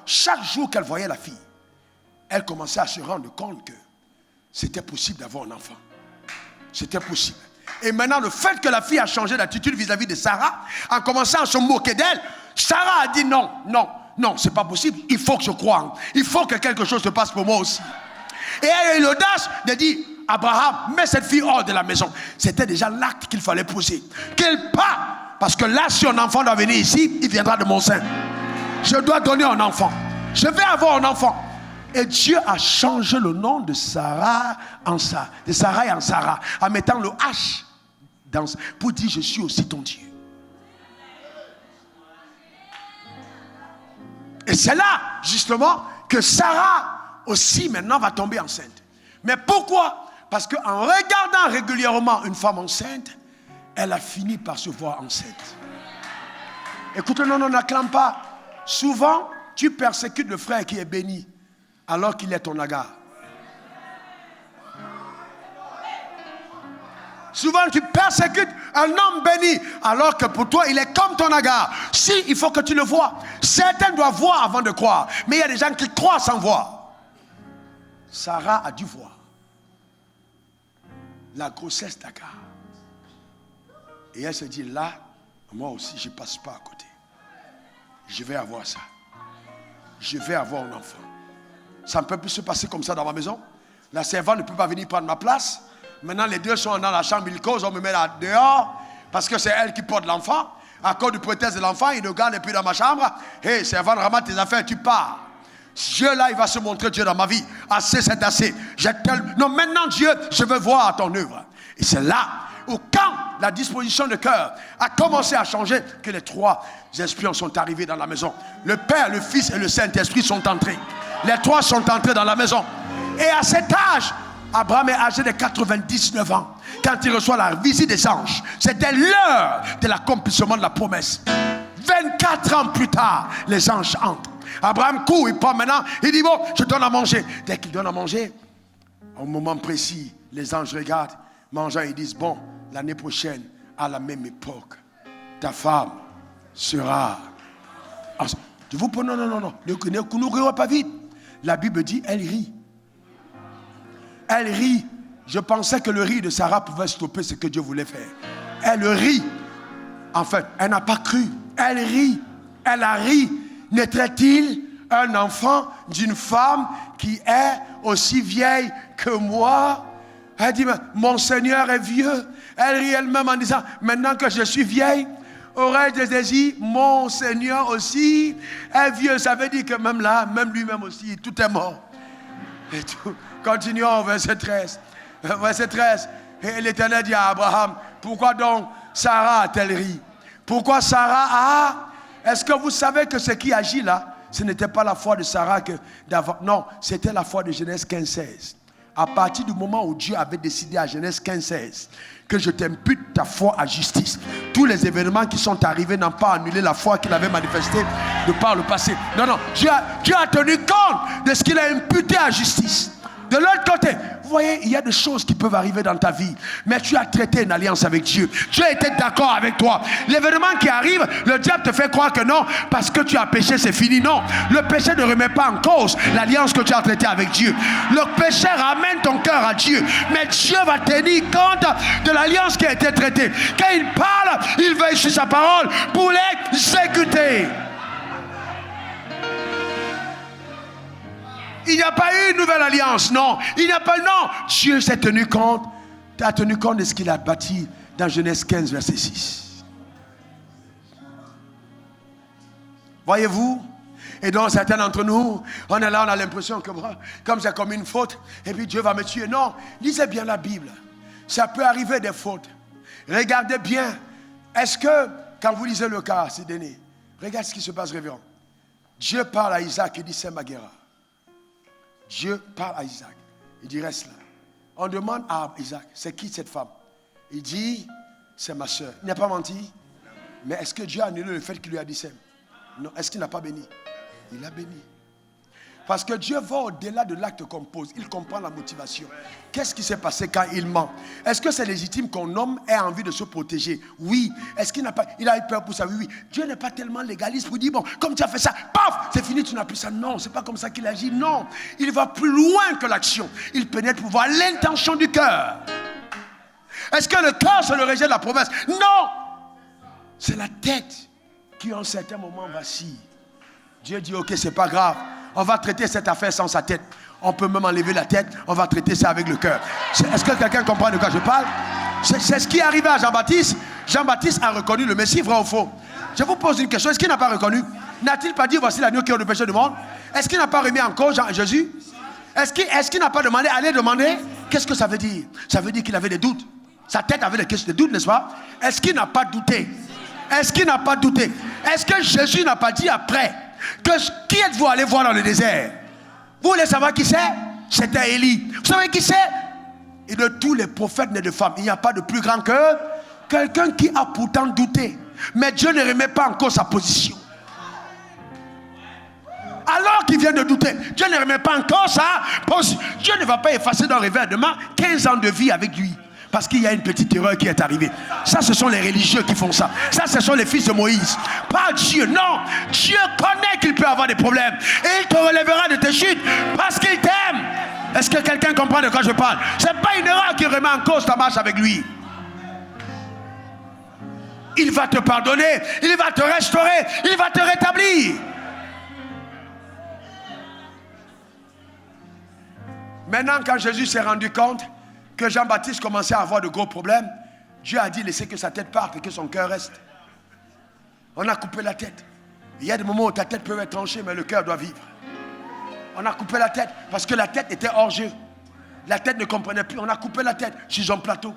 Chaque jour qu'elle voyait la fille, elle commençait à se rendre compte que c'était possible d'avoir un enfant. C'était possible. Et maintenant, le fait que la fille a changé d'attitude vis-à-vis de Sarah, en commençant à se moquer d'elle, Sarah a dit non, c'est pas possible, il faut que je croie. Il faut que quelque chose se passe pour moi aussi. Et elle a eu l'audace de dire, Abraham, mets cette fille hors de la maison. C'était déjà l'acte qu'il fallait poser. Qu'il part, parce que là, si un enfant doit venir ici, il viendra de mon sein. Je dois donner un enfant. Je vais avoir un enfant. Et Dieu a changé le nom de Sarah en Sarah, de Sarah en Sarah, en mettant le H pour dire je suis aussi ton Dieu. Et c'est là, justement, que Sarah aussi maintenant va tomber enceinte. Mais pourquoi? Parce qu'en regardant régulièrement une femme enceinte, elle a fini par se voir enceinte. Écoutez, non, n'acclame pas. Souvent, tu persécutes le frère qui est béni, alors qu'il est ton agar. Souvent, tu persécutes un homme béni, alors que pour toi, il est comme ton agar. Si, il faut que tu le vois. Certains doivent voir avant de croire. Mais il y a des gens qui croient sans voir. Sarah a dû voir la grossesse d'Agar. Et elle se dit, là, moi aussi, je ne passe pas à côté. je vais avoir ça. Je vais avoir un enfant. Ça ne peut plus se passer comme ça dans ma maison. La servante ne peut pas venir prendre ma place. Maintenant, les deux sont dans la chambre, ils causent, on me met là dehors, parce que c'est elle qui porte l'enfant. À cause du prétexte de l'enfant, il regarde et puis dans ma chambre. Hé, servante, ramasse tes affaires, tu pars. Dieu là, il va se montrer Dieu dans ma vie. Assez, c'est assez. Non, maintenant Dieu, je veux voir ton œuvre. Et c'est là où quand la disposition de cœur a commencé à changer, que les trois espions sont arrivés dans la maison. Le Père, le Fils et le Saint-Esprit sont entrés. Les trois sont entrés dans la maison. Et à cet âge, Abraham est âgé de 99 ans. Quand il reçoit la visite des anges, c'était l'heure de l'accomplissement de la promesse. 24 ans plus tard, les anges entrent. Abraham court, il prend maintenant, il dit bon, je donne à manger. Dès qu'il donne à manger, au moment précis, les anges regardent, mangeant, ils disent bon, l'année prochaine, à la même époque, ta femme sera. Je vous prends, non, ne nous rions pas vite. La Bible dit, elle rit. Elle rit. Je pensais que le rire de Sarah pouvait stopper ce que Dieu voulait faire. Elle rit. En fait, elle n'a pas cru. Elle rit. Elle a ri. Naîtrait-il un enfant d'une femme qui est aussi vieille que moi? Elle dit, mon Seigneur est vieux. Elle rit elle-même en disant, maintenant que je suis vieille, aurais-je des désirs? Mon Seigneur aussi est vieux. Ça veut dire que même là, même lui-même aussi, tout est mort. Et tout. Continuons au verset 13. Verset 13. Et l'Éternel dit à Abraham, pourquoi donc Sarah a-t-elle ri? Pourquoi Sarah a... Est-ce que vous savez que ce qui agit là, ce n'était pas la foi de Sarah que d'avant. Non, c'était la foi de Genèse 15-16. À partir du moment où Dieu avait décidé à Genèse 15-16 que je t'impute ta foi à justice, tous les événements qui sont arrivés n'ont pas annulé la foi qu'il avait manifestée de par le passé. Non, Dieu a tenu compte de ce qu'il a imputé à justice. De l'autre côté, vous voyez, il y a des choses qui peuvent arriver dans ta vie, mais tu as traité une alliance avec Dieu. Dieu était d'accord avec toi. L'événement qui arrive, le diable te fait croire que non, parce que tu as péché, c'est fini. Non, le péché ne remet pas en cause l'alliance que tu as traitée avec Dieu. Le péché ramène ton cœur à Dieu, mais Dieu va tenir compte de l'alliance qui a été traitée. Quand il parle, il veille sur sa parole pour l'exécuter. Il n'y a pas eu une nouvelle alliance, non. Il n'y a pas, non. Dieu s'est tenu compte, a tenu compte de ce qu'il a bâti dans Genèse 15, verset 6. Voyez-vous? Et donc certains d'entre nous, on est là, on a l'impression que comme c'est comme une faute, et puis Dieu va me tuer. Non, lisez bien la Bible. Ça peut arriver des fautes. Regardez bien. Est-ce que, quand vous lisez le cas, c'est donné, regarde ce qui se passe, révérend. Dieu parle à Isaac et dit, c'est ma guerre. Dieu parle à Isaac. Il dit, reste là. On demande à Isaac, c'est qui cette femme? Il dit, c'est ma soeur. Il n'a pas menti. Mais est-ce que Dieu a annulé le fait qu'il lui a dit c'est? Non. Est-ce qu'il n'a pas béni? Il a béni. Parce que Dieu va au-delà de l'acte qu'on pose. Il comprend la motivation. Qu'est-ce qui s'est passé quand il ment? Est-ce que c'est légitime qu'un homme ait envie de se protéger? Oui. Est-ce qu'il n'a pas... Il a eu peur pour ça? Oui. Dieu n'est pas tellement légaliste pour dire, bon, comme tu as fait ça, paf, c'est fini, tu n'as plus ça. Non, c'est pas comme ça qu'il agit. Non. Il va plus loin que l'action. Il pénètre pour voir l'intention du cœur. Est-ce que le cœur, c'est le rejet de la promesse? Non. C'est la tête qui, en certains moments, vacille. Dieu dit, ok, c'est pas grave. On va traiter cette affaire sans sa tête. On peut même enlever la tête. On va traiter ça avec le cœur. Est-ce que quelqu'un comprend de quoi je parle? C'est ce qui est arrivé à Jean-Baptiste. Jean-Baptiste a reconnu le Messie, vrai ou faux? Je vous pose une question. Est-ce qu'il n'a pas reconnu? N'a-t-il pas dit, voici l'agneau qui ôte le péché du monde? Est-ce qu'il n'a pas remis en cause Jésus? Est-ce qu'il n'a pas demandé? Allez demander. Qu'est-ce que ça veut dire? Ça veut dire qu'il avait des doutes. Sa tête avait des doutes, n'est-ce pas? Est-ce qu'il n'a pas douté? Est-ce qu'il n'a pas douté? Est-ce que Jésus n'a pas dit après que qui êtes-vous allé voir dans le désert? Vous voulez savoir qui c'est? C'était Élie. Vous savez qui c'est? Et de tous les prophètes nés de femmes, il n'y a pas de plus grand que quelqu'un qui a pourtant douté. Mais Dieu ne remet pas en cause sa position. Alors qu'il vient de douter, Dieu ne remet pas en cause sa position. Dieu ne va pas effacer d'un revers de main 15 ans de vie avec lui. Parce qu'il y a une petite erreur qui est arrivée. Ça, ce sont les religieux qui font ça. Ça, ce sont les fils de Moïse. Pas Dieu, non. Dieu connaît qu'il peut avoir des problèmes. Et il te relèvera de tes chutes parce qu'il t'aime. Est-ce que quelqu'un comprend de quoi je parle? Ce n'est pas une erreur qui remet en cause ta marche avec lui. il va te pardonner, il va te restaurer, il va te rétablir. Maintenant, quand Jésus s'est rendu compte que Jean-Baptiste commençait à avoir de gros problèmes, Dieu a dit laissez que sa tête parte et que son cœur reste. On a coupé la tête. Il y a des moments où ta tête peut être tranchée, mais le cœur doit vivre. On a coupé la tête parce que la tête était hors jeu. La tête ne comprenait plus. On a coupé la tête sur un plateau.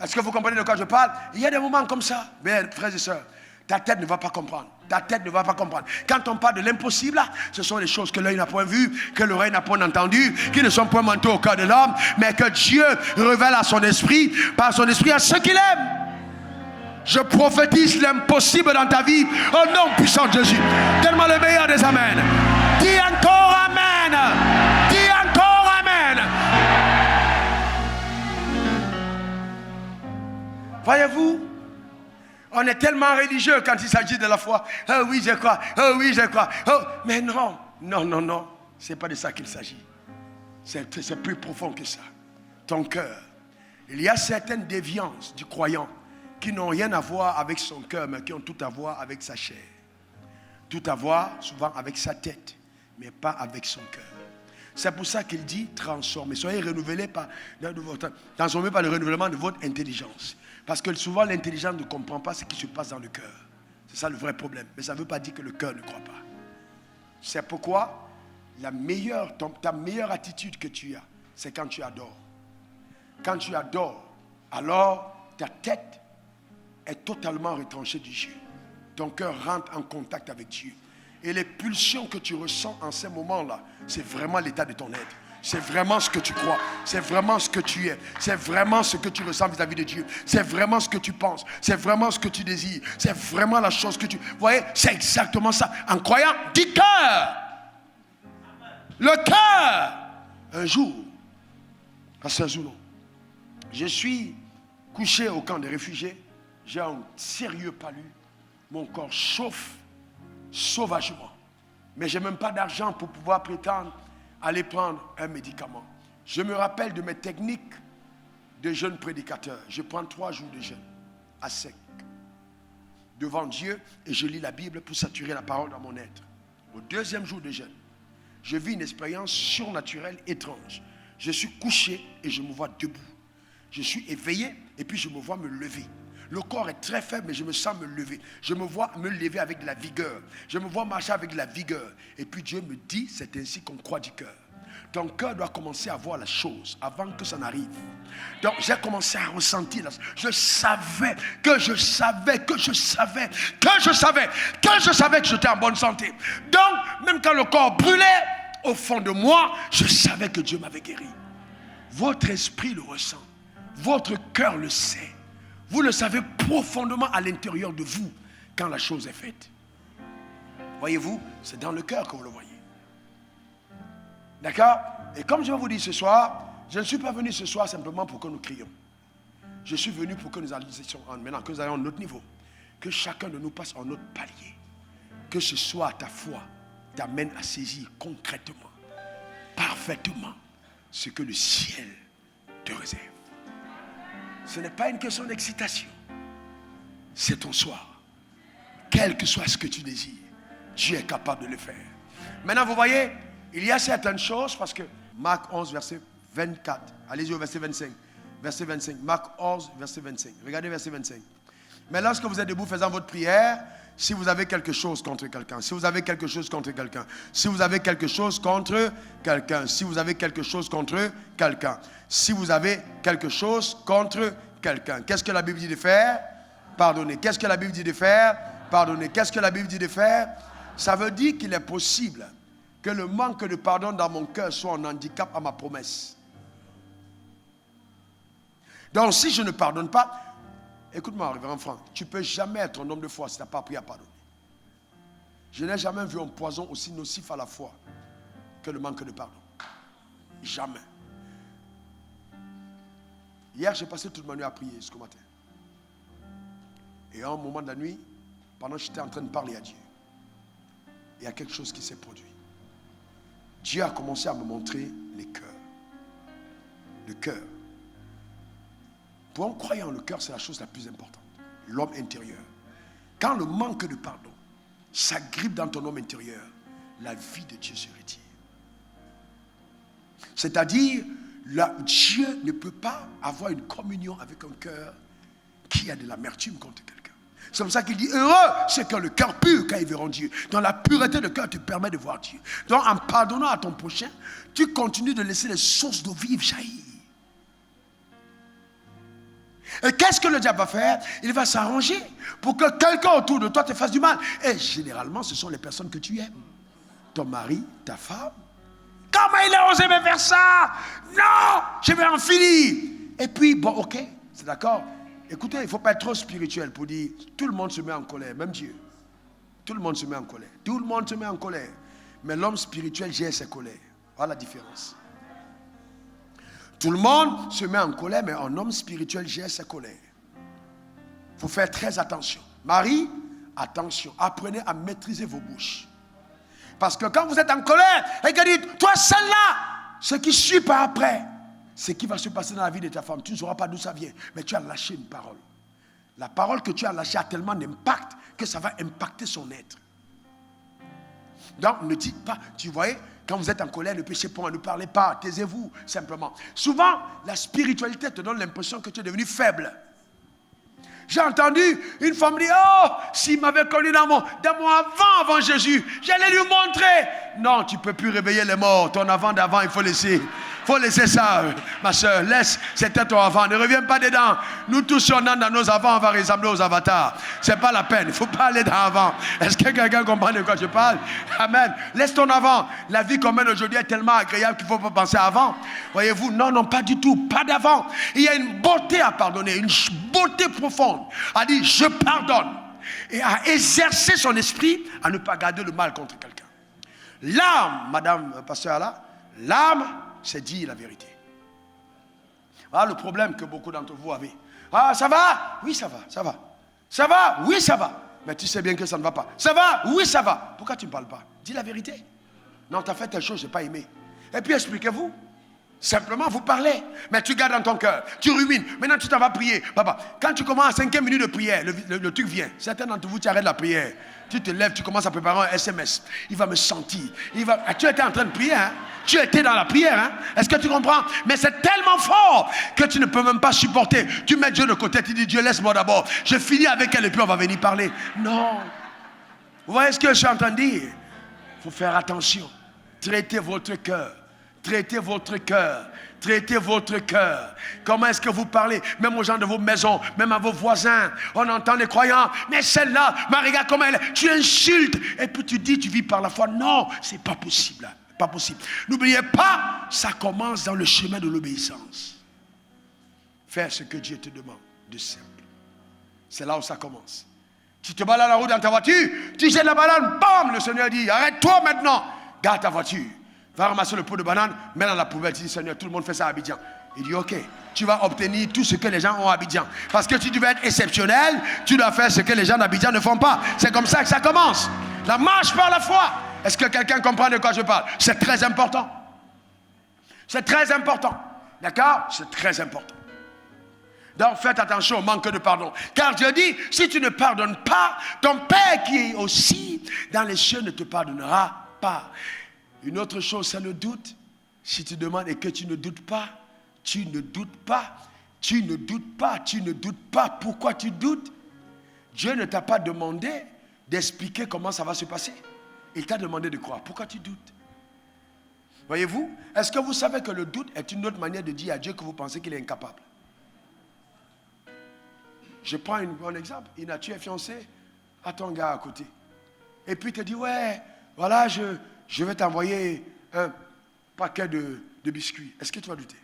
Est-ce que vous comprenez de quoi je parle? Il y a des moments comme ça. Bien, frères et sœurs, ta tête ne va pas comprendre. Ta tête ne va pas comprendre. Quand on parle de l'impossible, ce sont les choses que l'œil n'a point vues, que l'oreille n'a point entendues, qui ne sont point montées au cœur de l'homme, mais que Dieu révèle à son esprit, par son esprit à ceux qu'il aime. Je prophétise l'impossible dans ta vie au nom puissant de Jésus. Donne-moi le meilleur des amens. Dis encore amen. Dis encore amen. Voyez-vous, on est tellement religieux quand il s'agit de la foi. Oh oui, je crois. Oh oui, je crois. Oh, mais non, non, non, non. C'est pas de ça qu'il s'agit. C'est plus profond que ça. Ton cœur. Il y a certaines déviances du croyant qui n'ont rien à voir avec son cœur, mais qui ont tout à voir avec sa chair. Tout à voir souvent avec sa tête, mais pas avec son cœur. C'est pour ça qu'il dit transformez. Soyez renouvelés transformés par le renouvellement de votre intelligence. Parce que souvent l'intelligence ne comprend pas ce qui se passe dans le cœur. C'est ça le vrai problème. Mais ça ne veut pas dire que le cœur ne croit pas. C'est pourquoi ta meilleure attitude que tu as, c'est quand tu adores. Quand tu adores, alors ta tête est totalement retranchée du Dieu. Ton cœur rentre en contact avec Dieu. Et les pulsions que tu ressens en ces moments-là, c'est vraiment l'état de ton être. C'est vraiment ce que tu crois. C'est vraiment ce que tu es. C'est vraiment ce que tu ressens vis-à-vis de Dieu. C'est vraiment ce que tu penses. C'est vraiment ce que tu désires. C'est vraiment la chose que tu... Vous voyez, c'est exactement ça. En croyant du cœur. Le cœur. Un jour, parce qu'un jour, non. Je suis couché au camp des réfugiés. J'ai un sérieux palu. Mon corps chauffe sauvagement. Mais je n'ai même pas d'argent pour pouvoir prétendre aller prendre un médicament. Je me rappelle de mes techniques de jeune prédicateur. Je prends 3 jours de jeûne à sec devant Dieu et je lis la Bible pour saturer la parole dans mon être. Au 2e jour de jeûne, je vis une expérience surnaturelle étrange. Je suis couché et je me vois debout. Je suis éveillé et puis je me vois me lever. Le corps est très faible, mais je me sens me lever. Je me vois me lever avec de la vigueur. Je me vois marcher avec de la vigueur. Et puis Dieu me dit, c'est ainsi qu'on croit du cœur. Ton cœur doit commencer à voir la chose avant que ça n'arrive. Donc j'ai commencé à ressentir. Je savais que j'étais en bonne santé. Donc, même quand le corps brûlait, au fond de moi, je savais que Dieu m'avait guéri. Votre esprit le ressent. Votre cœur le sait. Vous le savez profondément à l'intérieur de vous quand la chose est faite. Voyez-vous, c'est dans le cœur que vous le voyez. D'accord? Et comme je vais vous dire ce soir, je ne suis pas venu ce soir simplement pour que nous crions. Je suis venu pour que nous allions maintenant, que nous allions à notre niveau. Que chacun de nous passe en notre palier. Que ce soit ta foi t'amène à saisir concrètement, parfaitement, ce que le ciel te réserve. Ce n'est pas une question d'excitation. C'est ton soir. Quel que soit ce que tu désires, Dieu est capable de le faire. Maintenant, vous voyez, il y a certaines choses, parce que Marc 11, verset 24. Allez-y au verset 25. Verset 25. Marc 11, verset 25. Regardez verset 25. Mais lorsque vous êtes debout faisant votre prière, si vous avez quelque chose contre quelqu'un, si vous avez quelque chose contre quelqu'un, si vous avez quelque chose contre quelqu'un, si vous avez quelque chose contre quelqu'un, si vous avez quelque chose contre quelqu'un, qu'est-ce que la Bible dit de faire? Pardonnez. Qu'est-ce que la Bible dit de faire? Pardonnez. Qu'est-ce que la Bible dit de faire? Ça veut dire qu'il est possible que le manque de pardon dans mon cœur soit un handicap à ma promesse. Donc si je ne pardonne pas, écoute-moi, révérend Franck, tu ne peux jamais être un homme de foi si tu n'as pas appris à pardonner. Je n'ai jamais vu un poison aussi nocif à la foi que le manque de pardon. Jamais. Hier, j'ai passé toute ma nuit à prier jusqu'au matin. Et à un moment de la nuit, pendant que j'étais en train de parler à Dieu, il y a quelque chose qui s'est produit. Dieu a commencé à me montrer les cœurs. Le cœur. Pour un croyant, le cœur, c'est la chose la plus importante. l'homme intérieur. Quand le manque de pardon s'agrippe dans ton homme intérieur, la vie de Dieu se retire. C'est-à-dire, Dieu ne peut pas avoir une communion avec un cœur qui a de l'amertume contre quelqu'un. C'est pour ça qu'il dit, heureux, c'est que le cœur pur, quand ils verront Dieu. Dans la pureté de cœur te permet de voir Dieu. Donc, en pardonnant à ton prochain, tu continues de laisser les sources d'eau vive jaillir. Et qu'est-ce que le diable va faire? Il va s'arranger pour que quelqu'un autour de toi te fasse du mal. Et généralement, ce sont les personnes que tu aimes. Ton mari, ta femme. Comment il a osé me faire ça? Non, je vais en finir. Et puis, bon, ok, c'est d'accord. Écoutez, il ne faut pas être trop spirituel pour dire, tout le monde se met en colère, même Dieu. Tout le monde se met en colère. Tout le monde se met en colère. Mais l'homme spirituel gère ses colères. Voilà la différence. Tout le monde se met en colère, mais un homme spirituel gère ses colères. Il faut faire très attention. Marie, attention, apprenez à maîtriser vos bouches. Parce que quand vous êtes en colère, et que dit, toi celle-là, ce qui suit par après, ce qui va se passer dans la vie de ta femme, tu ne sauras pas d'où ça vient, mais tu as lâché une parole. La parole que tu as lâchée a tellement d'impact que ça va impacter son être. Donc ne dites pas, tu voyez, quand vous êtes en colère, ne péchez pas, ne parlez pas, taisez-vous simplement. Souvent, la spiritualité te donne l'impression que tu es devenu faible. J'ai entendu une femme dire, oh, s'il m'avait connu dans mon avant Jésus, j'allais lui montrer. Non, tu ne peux plus réveiller les morts. Ton avant d'avant, il faut laisser. Il faut laisser ça, ma soeur. Laisse, c'était ton avant. Ne reviens pas dedans. Nous tous, si on entre dans nos avants, on va ressembler aux avatars. Ce n'est pas la peine. Il ne faut pas aller dans l'avant. Est-ce que quelqu'un comprend de quoi je parle? Amen. Laisse ton avant. La vie qu'on mène aujourd'hui est tellement agréable qu'il ne faut pas penser à avant. Voyez-vous, non, pas du tout. Pas d'avant. Il y a une beauté à pardonner, une beauté profonde. À dire, je pardonne. Et à exercer son esprit à ne pas garder le mal contre quelqu'un. L'âme, madame pasteur là, l'âme, c'est dire la vérité. Voilà le problème que beaucoup d'entre vous avez. Ah, ça va? Oui, ça va, ça va. Ça va? Oui, ça va. Mais tu sais bien que ça ne va pas. Ça va? Oui, ça va. Pourquoi tu ne parles pas? Dis la vérité. Non, tu as fait telle chose, je n'ai pas aimé. Et puis expliquez-vous. Simplement, vous parlez. Mais tu gardes dans ton cœur. Tu rumines. Maintenant, tu t'en vas prier. Papa, quand tu commences à 5e minute de prière, le truc vient. Certains d'entre vous, tu arrêtes la prière. Tu te lèves, tu commences à préparer un SMS. Il va me sentir. Tu étais en train de prier, hein? Tu étais dans la prière, hein? Est-ce que tu comprends? Mais c'est tellement fort que tu ne peux même pas supporter. Tu mets Dieu de côté, tu dis, Dieu, laisse-moi d'abord. Je finis avec elle et puis on va venir parler. Non. Vous voyez ce que je suis en train de dire? Il faut faire attention. Traitez votre cœur. Traitez votre cœur. Traitez votre cœur. Comment est-ce que vous parlez? Même aux gens de vos maisons, même à vos voisins. On entend les croyants. Mais celle-là, regarde comment elle est. Tu insultes. Et puis tu dis, tu vis par la foi. Non, c'est pas possible. Pas possible. N'oubliez pas, ça commence dans le chemin de l'obéissance. Faire ce que Dieu te demande de simple. C'est là où ça commence. Tu te balades la route dans ta voiture, tu jettes la banane, bam, le Seigneur dit, arrête-toi maintenant. Garde ta voiture. Va ramasser le pot de banane, mets dans la poubelle. Tu dis, Seigneur, tout le monde fait ça à Abidjan. Il dit, ok, tu vas obtenir tout ce que les gens ont à Abidjan. Parce que tu devais être exceptionnel, tu dois faire ce que les gens d'Abidjan ne font pas. C'est comme ça que ça commence. La marche par la foi. Est-ce que quelqu'un comprend de quoi je parle? C'est très important. C'est très important. D'accord? C'est très important. Donc faites attention au manque de pardon. Car Dieu dit, si tu ne pardonnes pas, ton Père qui est aussi dans les cieux ne te pardonnera pas. Une autre chose, c'est le doute. Si tu demandes et que tu ne doutes pas, tu ne doutes pas, tu ne doutes pas, tu ne doutes pas. Pourquoi tu doutes? Dieu ne t'a pas demandé d'expliquer comment ça va se passer. Il t'a demandé de croire. Pourquoi tu doutes? Voyez-vous? Est-ce que vous savez que le doute est une autre manière de dire à Dieu que vous pensez qu'il est incapable? Je prends un bon exemple. Ina, tu es fiancé à ton gars à côté. Et puis il te dit, ouais, voilà, je vais t'envoyer un paquet de biscuits. Est-ce que tu vas douter?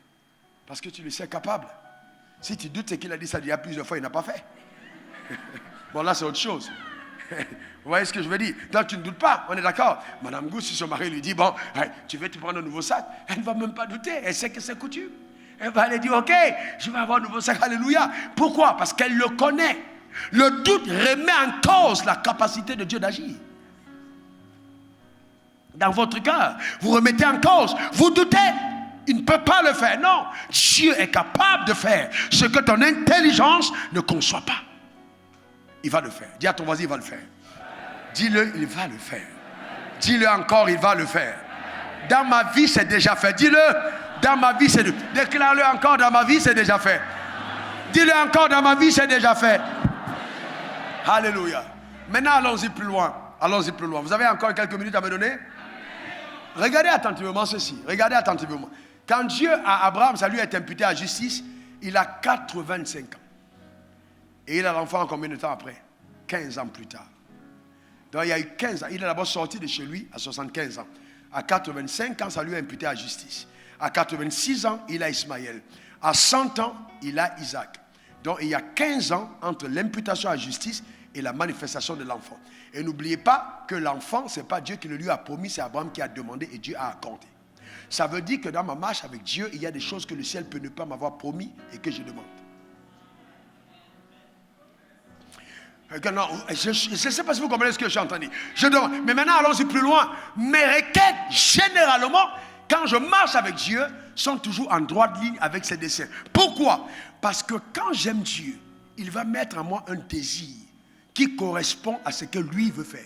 Parce que tu le sais capable. Si tu doutes, c'est qu'il a dit ça déjà plusieurs fois, il n'a pas fait. Bon, là, c'est autre chose. Vous voyez ce que je veux dire? Donc tu ne doutes pas, on est d'accord. Madame Gou, si son mari lui dit, bon, tu veux te prendre un nouveau sac, elle ne va même pas douter, elle sait que c'est coutume. Elle va aller dire, ok, je vais avoir un nouveau sac, alléluia. Pourquoi? Parce qu'elle le connaît. Le doute remet en cause la capacité de Dieu d'agir. Dans votre cœur, vous remettez en cause, vous doutez, il ne peut pas le faire. Non, Dieu est capable de faire ce que ton intelligence ne conçoit pas. il va le faire. Dis à ton voisin, il va le faire. Dis-le, il va le faire. Dis-le encore, il va le faire. Dans ma vie, c'est déjà fait. Dis-le, dans ma vie, c'est déjà fait. Déclare-le encore, dans ma vie, c'est déjà fait. Dis-le encore, dans ma vie, c'est déjà fait. Alléluia. Maintenant, allons-y plus loin. Allons-y plus loin. Vous avez encore quelques minutes à me donner? Regardez attentivement ceci. Regardez attentivement. Quand Dieu à Abraham, ça lui est imputé à justice, il a 85 ans. Et il a l'enfant en combien de temps après? 15 ans plus tard. Donc il y a eu 15 ans. Il est d'abord sorti de chez lui à 75 ans. À 85 ans, ça lui est imputé à justice. À 86 ans, il a Ismaël. À 100 ans, il a Isaac. Donc il y a 15 ans entre l'imputation à justice et la manifestation de l'enfant. Et n'oubliez pas que l'enfant, ce n'est pas Dieu qui le lui a promis, c'est Abraham qui a demandé et Dieu a accordé. Ça veut dire que dans ma marche avec Dieu, il y a des choses que le ciel peut ne pas m'avoir promis et que je demande. Non, je ne sais pas si vous comprenez ce que je suis en train de dire. Je demande. Mais maintenant, allons-y plus loin. Mes requêtes, généralement, quand je marche avec Dieu, sont toujours en droite ligne avec ses desseins. Pourquoi? Parce que quand j'aime Dieu, il va mettre en moi un désir qui correspond à ce que lui veut faire.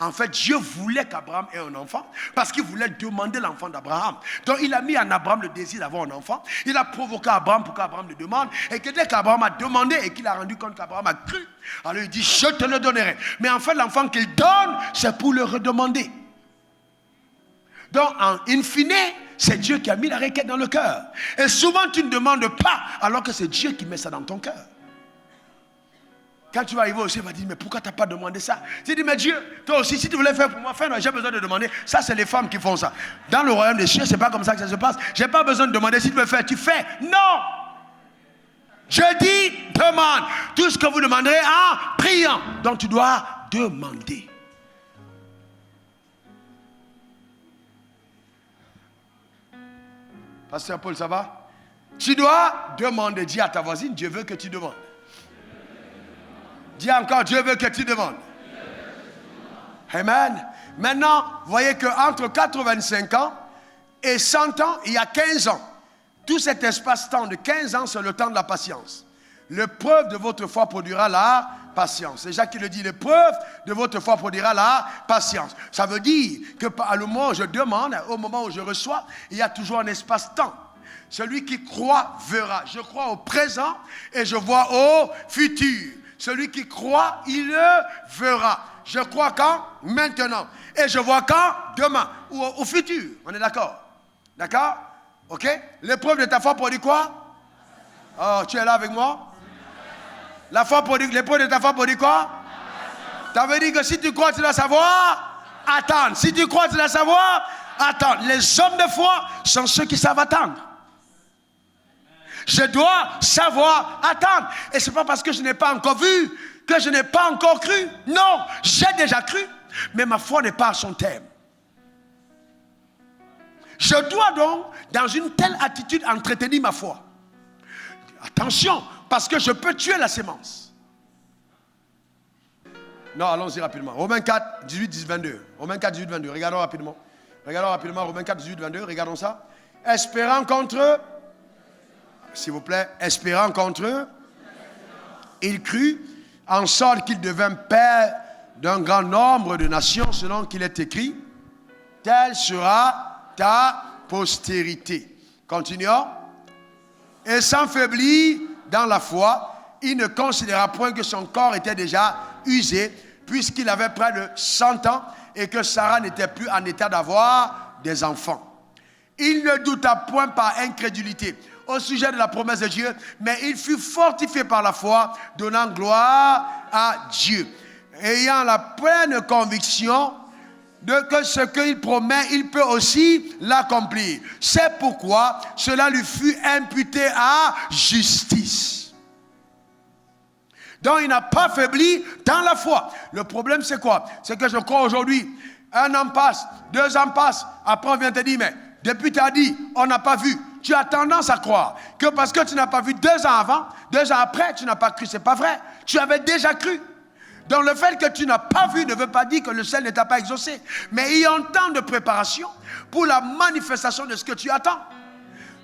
En fait, Dieu voulait qu'Abraham ait un enfant parce qu'il voulait demander l'enfant d'Abraham. Donc, il a mis en Abraham le désir d'avoir un enfant. Il a provoqué Abraham pour qu'Abraham le demande. Et que dès qu'Abraham a demandé et qu'il a rendu compte qu'Abraham a cru, alors il dit, je te le donnerai. Mais en fait, l'enfant qu'il donne, c'est pour le redemander. Donc, in fine, c'est Dieu qui a mis la requête dans le cœur. Et souvent, tu ne demandes pas alors que c'est Dieu qui met ça dans ton cœur. Quand tu vas arriver aussi, il va dire, mais pourquoi tu n'as pas demandé ça? Tu dis, mais Dieu, toi aussi, si tu voulais faire pour moi, j'ai besoin de demander. Ça, c'est les femmes qui font ça. Dans le royaume des cieux, ce n'est pas comme ça que ça se passe. Je n'ai pas besoin de demander. Si tu veux faire, tu fais. Non! Je dis, demande. Tout ce que vous demanderez en priant. Donc, tu dois demander. Pasteur Paul, ça va? Tu dois demander. Dis à ta voisine, Dieu veut que tu demandes. Dis encore, Dieu veut que tu demandes. Amen. Maintenant, vous voyez qu'entre 85 ans et 100 ans, il y a 15 ans. Tout cet espace-temps de 15 ans, c'est le temps de la patience. L'épreuve de votre foi produira la patience. C'est Jacques qui le dit, l'épreuve de votre foi produira la patience. Ça veut dire que à le moment où je demande, au moment où je reçois, il y a toujours un espace-temps. Celui qui croit verra. Je crois au présent et je vois au futur. Celui qui croit, il le verra. Je crois quand? Maintenant. Et je vois quand? Demain. Ou au futur. On est d'accord? D'accord? Ok? L'épreuve de ta foi produit quoi? Oh, tu es là avec moi? L'épreuve de ta foi produit quoi? Ça veut dire que si tu crois, tu dois savoir attendre. Si tu crois, tu dois savoir attendre. Les hommes de foi sont ceux qui savent attendre. Je dois savoir attendre. Et ce n'est pas parce que je n'ai pas encore vu que je n'ai pas encore cru. Non, j'ai déjà cru, mais ma foi n'est pas à son terme. Je dois donc, dans une telle attitude, entretenir ma foi. Attention, parce que je peux tuer la sémence. Non, allons-y rapidement. Romains 4, 18, 22. Romains 4, 18, 22. Regardons rapidement. Romains 4, 18, 22. Regardons ça. Espérant contre... S'il vous plaît, espérant contre eux, il crut, en sorte qu'il devint père d'un grand nombre de nations, selon qu'il est écrit, telle sera ta postérité. Continuons. Et s'enfaiblit dans la foi, il ne considéra point que son corps était déjà usé, puisqu'il avait près de 100 ans et que Sarah n'était plus en état d'avoir des enfants. Il ne douta point par incrédulité au sujet de la promesse de Dieu, mais il fut fortifié par la foi, donnant gloire à Dieu, ayant la pleine conviction de que ce qu'il promet, il peut aussi l'accomplir. C'est pourquoi cela lui fut imputé à justice. Donc il n'a pas faibli dans la foi. Le problème c'est quoi? C'est que je crois aujourd'hui, 1 an passe, 2 ans passent, après on vient te dire, mais depuis tu as dit, on n'a pas vu. Tu as tendance à croire que parce que tu n'as pas vu 2 ans avant, 2 ans après, tu n'as pas cru. C'est pas vrai. Tu avais déjà cru. Donc le fait que tu n'as pas vu ne veut pas dire que le ciel ne t'a pas exaucé. Mais il y a un temps de préparation pour la manifestation de ce que tu attends.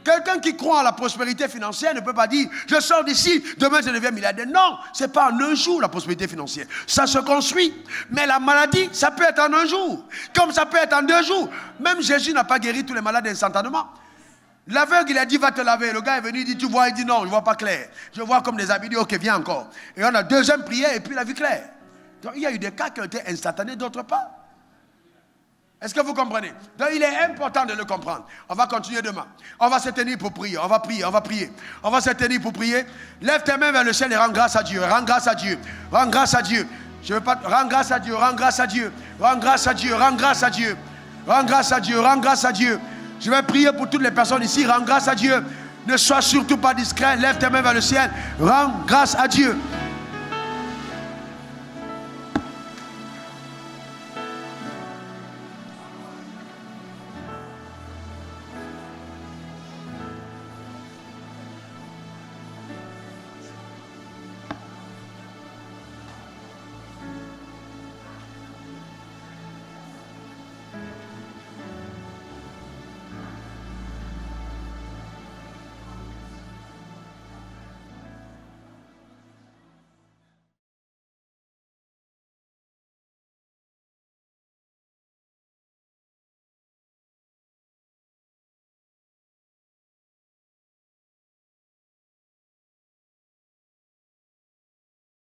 Quelqu'un qui croit en la prospérité financière ne peut pas dire je sors d'ici, demain je deviens milliardaire. Non, ce n'est pas en un jour la prospérité financière. Ça se construit. Mais la maladie, ça peut être en un jour. Comme ça peut être en 2 jours. Même Jésus n'a pas guéri tous les malades instantanément. L'aveugle, il a dit va te laver. Le gars est venu, il dit tu vois, il dit non, je ne vois pas clair. Je vois comme des habits, il dit ok, viens encore. Et on a 2e prière et puis la vue claire. Donc il y a eu des cas qui ont été instantanés, d'autres pas. Est-ce que vous comprenez? Donc il est important de le comprendre. On va continuer demain. On va se tenir pour prier. On va prier, on va prier. On va se tenir pour prier. Lève tes mains vers le ciel et rends grâce à Dieu. Rends grâce à Dieu. Rends grâce à Dieu. Je veux pas. Rends grâce à Dieu. Rends grâce à Dieu. Rends grâce à Dieu. Rends grâce à Dieu. Rends grâce à Dieu. Rends grâce à Dieu. Je vais prier pour toutes les personnes ici. Rends grâce à Dieu. Ne sois surtout pas discret. Lève tes mains vers le ciel. Rends grâce à Dieu.